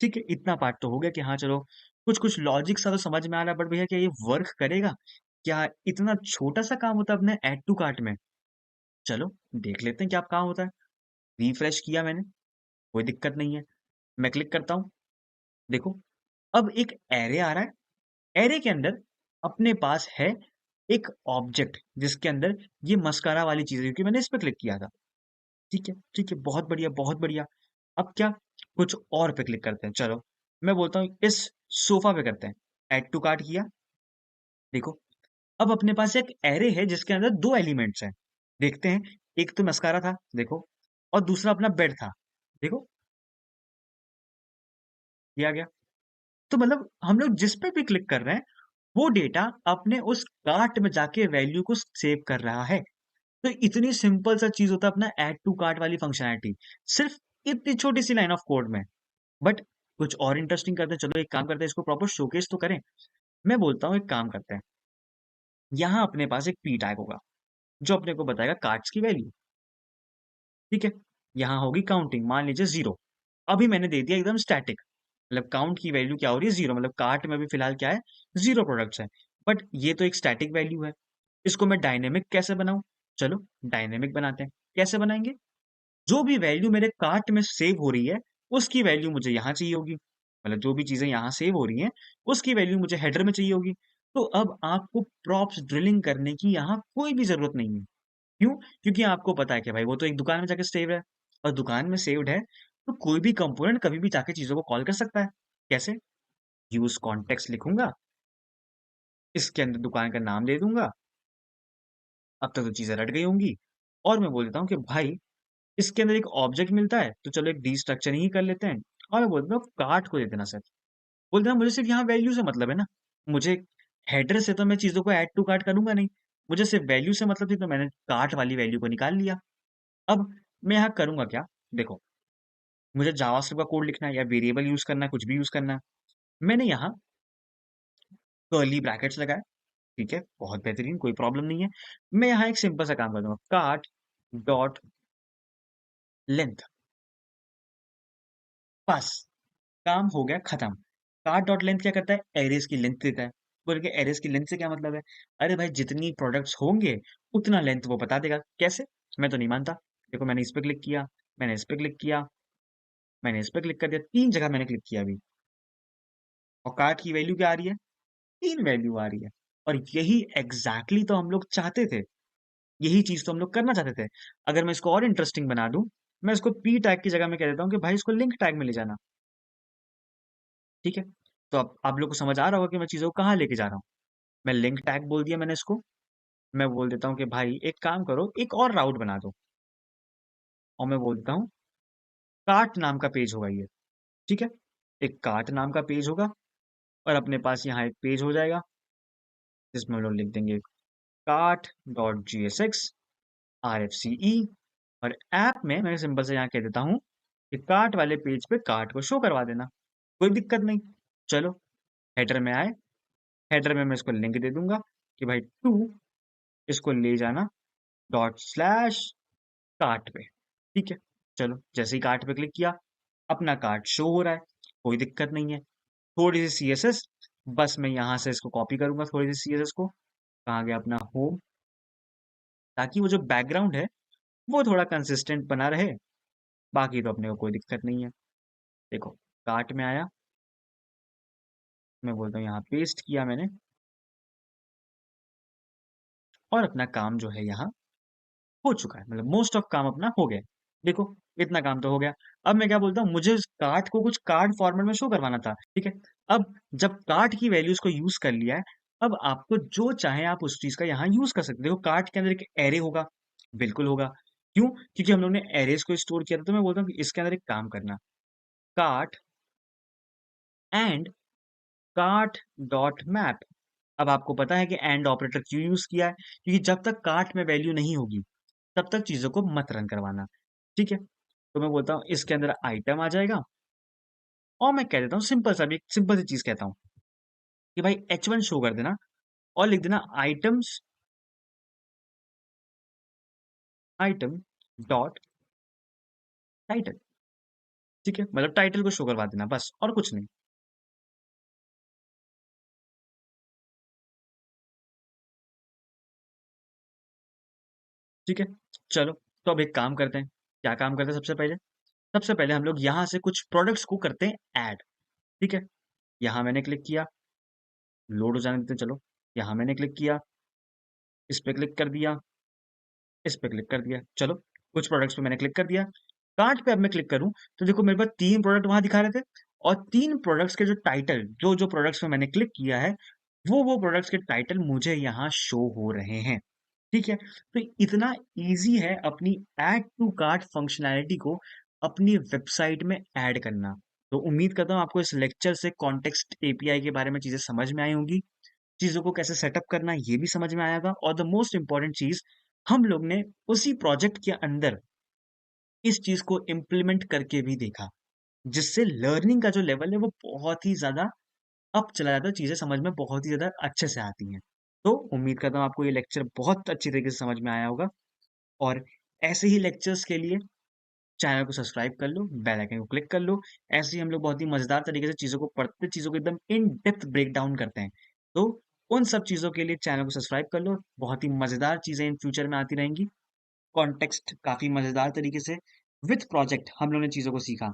ठीक है, इतना पार्ट तो हो गया कि हाँ, चलो कुछ-कुछ लॉजिक सा तो समझ में आ रहा है बट भैया क्या ये वर्क करेगा? क्या इतना छोटा-सा काम होता है अपने ऐड टू कार्ट में? चलो देख लेते हैं क्या काम होता है। रिफ्रेश किया मैंने, कोई दिक्कत नहीं है। मैं क्लिक करता हूँ, देखो अब एक एरे आ रहा है। एरे के अंदर अपने पास है एक ऑब्जेक्ट जिसके अंदर ये मस्कारा वाली चीज़ है क्योंकि मैंने इस पे क्लिक किया था। ठीक है, बहुत बढ़िया, बहुत बढ़िया। अब क्या कुछ और पे क्लिक करते हैं, चलो। मैं बोलता हूँ इस सोफ़ा पे करते हैं। ऐड टू कार्ट किया, देखो। अब अपने पास एक एरे है जिसके अंदर 2 एलिमेंट्स हैं। देखते हैं, एक तो मस्कारा था, देखो, और दूसरा अपना बेड था, देखो, ये आ गया। तो मतलब हम लोग जिस पे भी क्लिक कर रहे हैं, वो डेटा अपने उस कार्ट में जाके वैल्यू को सेव कर रहा है। तो इतनी सिंपल सा चीज़ होता है अपना ऐड टू कार्ट वाली फंक्शनैलिटी। सिर्फ़ इतनी छोटी-सी लाइन ऑफ कोड में। बट कुछ और इंटरेस्टिंग करते हैं, चलो एक काम करते हैं इसको प्रॉपर शोकेस तो करें। मैं बोलता हूँ एक काम करते हैं, यहाँ अपने पास एक पी टैग होगा, जो अपने को बताएगा कार्ड्स की वैल्यू, ठीक है? यहाँ होगी काउंटिंग, मान लीजिए 0। अभी मैंने दे दिया एकदम स्टैटिक, मतलब काउंट की वैल्यू क्या हो रही है 0 मतलब कार्ट में अभी फिलहाल क्या है 0 प्रोडक्ट्स हैं। बट ये तो एक स्टैटिक वैल्यू है, इसको मैं डायनामिक कैसे बनाऊँ? चलो डायनामिक बनाते हैं, कैसे बनाएँगे? जो भी वैल्यू मेरे कार्ट में सेव हो रही है, उसकी वैल्यू मुझे यहाँ चाहिए होगी। मतलब जो भी चीज़ें यहाँ सेव हो रही हैं, उसकी वैल्यू मुझे हेडर में चाहिए होगी। तो अब आपको प्रॉप्स ड्रिलिंग करने की यहाँ कोई भी ज़रूरत नहीं है। क्यों? क्योंकि आपको पता है कि भाई वो तो एक दुकान में जाके सेव्ड है और दुकान में सेव्ड है, तो कोई भी कंपोनेंट कभी भी जाके चीज़ों को कॉल कर सकता है। कैसे? यूज़ कॉन्टेक्स्ट लिखूँगा, इसके अंदर दुकान का नाम दे दूँगा, अब तक तो चीज़ें रट गई होंगी और मैं बोल देता हूँ कि भाई इसके अंदर एक ऑब्जेक्ट मिलता है, तो चलो एक डीस्ट्रक्चरिंग ही कर लेते हैं और मैं बोलता हूँ कार्ट को दे देना सिर्फ। बोल देना मुझे सिर्फ यहाँ वैल्यू से मतलब है ना, मुझे हेडर से तो मैं चीज़ों को ऐड टू कार्ट करूँगा नहीं, मुझे सिर्फ वैल्यू से मतलब थी तो मैंने कार्ट वाली वैल्यू को निकाल लिया। अब मैं यहाँ करूँगा क्या? देखो, मुझे जावास्क्रिप्ट का कोड लिखना है या वेरिएबल यूज़ करना है, कुछ भी यूज़ करना है। मैंने यहाँ कर्ली ब्रैकेट्स लगाए, ठीक है? बहुत बेहतरीन, कोई प्रॉब्लम नहीं है। मैं यहाँ एक सिंपल सा काम कर दूँगा, कार्ट डॉट लेंथ बस। काम हो गया खत्म। कार्ट डॉट लेंथ क्या करता है? एरेज़ की लेंथ देता है। बोले कि एरेज़ की लेंथ से क्या मतलब है? अरे भाई जितनी प्रोडक्ट्स होंगे, उतना लेंथ वो बता देगा। कैसे? मैं तो नहीं मानता। देखो मैंने इस पे क्लिक किया, मैंने इस पे क्लिक किया, मैंने इस पे क्लिक कर दिया, 3 जगह मैंने क्लिक किया अभी और कार्ट की वैल्यू क्या आ रही है? 3 वैल्यू आ रही है। और यही एग्ज़ैक्टली तो हम लोग चाहते थे। यही चीज़ तो हम लोग करना चाहते थे। अगर मैं इसको और इंटरेस्टिंग बना दूँ, मैं इसको पी टैग की जगह में कह देता हूँ कि भाई इसको लिंक टैग में ले जाना। ठीक है? तो अब आप लोग को समझ आ रहा होगा कि मैं चीज़ों को कहाँ लेके जा रहा हूँ। मैं लिंक टैग बोल दिया मैंने इसको, मैं बोल देता हूँ कि भाई एक काम करो, एक और राउट बना दो और मैं बोल देता हूँ कार्ट नाम का पेज होगा ये, ठीक है। एक कार्ट नाम का पेज होगा और अपने पास यहाँ एक पेज हो जाएगा जिसमें हम लोग लिख देंगे cart dot G S x RFCE। और ऐप में मैं सिंपल से यहाँ कह देता हूँ कि कार्ट वाले पेज पे कार्ट को शो करवा देना, कोई दिक्कत नहीं। चलो हेडर में आए, हेडर में मैं इसको लिंक दे दूंगा कि भाई टू इसको ले जाना ./ कार्ट पे, ठीक है। चलो जैसे ही कार्ट पे क्लिक किया अपना कार्ट शो हो रहा है, कोई दिक्कत नहीं है। थोड़ी सी CSS बस मैं यहाँ से इसको कॉपी करूंगा, थोड़ी सी CSS को, कहाँ गया अपना होम, ताकि वो जो बैकग्राउंड है वो थोड़ा कंसिस्टेंट बना रहे। बाकी तो अपने को कोई दिक्कत नहीं है। देखो कार्ट में आया, मैं बोलता हूँ यहाँ पेस्ट किया मैंने और अपना काम जो है यहाँ हो चुका है, मतलब मोस्ट ऑफ काम अपना हो गया। देखो इतना काम तो हो गया। अब मैं क्या बोलता हूँ, मुझे उस कार्ट को कुछ कार्ड फॉर्मेट में शो करवाना था, ठीक है। अब जब कार्ट की वैल्यूज को यूज कर लिया है, अब आपको जो चाहे आप उस चीज का यहाँ यूज कर सकते हो। देखो कार्ट के अंदर एक एरे होगा, बिल्कुल होगा। क्यों? क्योंकि हम लोग ने एरेज को स्टोर किया था। तो मैं बोलता हूँ कि इसके अंदर एक काम करना, cart and cart dot map. अब आपको पता है कि एंड ऑपरेटर क्यों यूज किया है, क्योंकि जब तक कार्ट में वैल्यू नहीं होगी तब तक चीजों को मत रन करवाना, ठीक है। तो मैं बोलता हूँ इसके अंदर आइटम आ जाएगा और मैं कह देता हूँ सिंपल सा, एक सिंपल सी चीज कहता हूँ कि भाई H1 शो कर देना और लिख देना आइटम्स, आइटम डॉट टाइटल, ठीक है। मतलब टाइटल को शो करवा देना बस, और कुछ नहीं, ठीक है। चलो तो अब एक काम करते हैं, क्या काम करते हैं सबसे पहले हम लोग यहाँ से कुछ प्रोडक्ट्स को करते हैं ऐड, ठीक है। यहाँ मैंने क्लिक किया, लोड हो जाने देते हैं, चलो। यहाँ मैंने क्लिक किया, इस पे क्लिक कर दिया, इस पे क्लिक कर दिया, चलो। कुछ प्रोडक्ट्स पे मैंने क्लिक कर दिया। कार्ट पे अब मैं क्लिक करूं तो देखो मेरे पास 3 प्रोडक्ट वहां दिखा रहे थे, और 3 प्रोडक्ट्स के जो टाइटल, जो जो प्रोडक्ट्स पे मैंने क्लिक किया है वो प्रोडक्ट्स के टाइटल मुझे यहाँ शो हो रहे हैं, ठीक है। तो इतना इजी है अपनी ऐड टू कार्ट फंक्शनैलिटी को अपनी वेबसाइट में ऐड करना। तो उम्मीद करता हूँ आपको इस लेक्चर से कॉन्टेक्स्ट API के बारे में चीजें समझ में आई होंगी, चीजों को कैसे सेटअप करना ये भी समझ में आएगा, और द मोस्ट इंपॉर्टेंट चीज, हम लोग ने उसी प्रोजेक्ट के अंदर इस चीज को इम्प्लीमेंट करके भी देखा, जिससे लर्निंग का जो लेवल है वो बहुत ही ज्यादा अप चला जाता है, चीजें समझ में बहुत ही ज्यादा अच्छे से आती हैं। तो उम्मीद करता हूँ आपको ये लेक्चर बहुत अच्छी तरीके से समझ में आया होगा, और ऐसे ही लेक्चर्स के लिए चैनल को सब्सक्राइब कर लो, बेल आइकन को क्लिक कर लो। ऐसे ही हम लोग बहुत ही मजेदार तरीके से चीजों को पढ़ते, चीजों को एकदम इन डेप्थ ब्रेक डाउन करते हैं। तो उन सब चीजों के लिए चैनल को सब्सक्राइब कर लो, बहुत ही मजेदार चीजें इन फ्यूचर में आती रहेंगी। कॉन्टेक्स्ट काफी मजेदार तरीके से विथ प्रोजेक्ट हम लोगों ने चीजों को सीखा।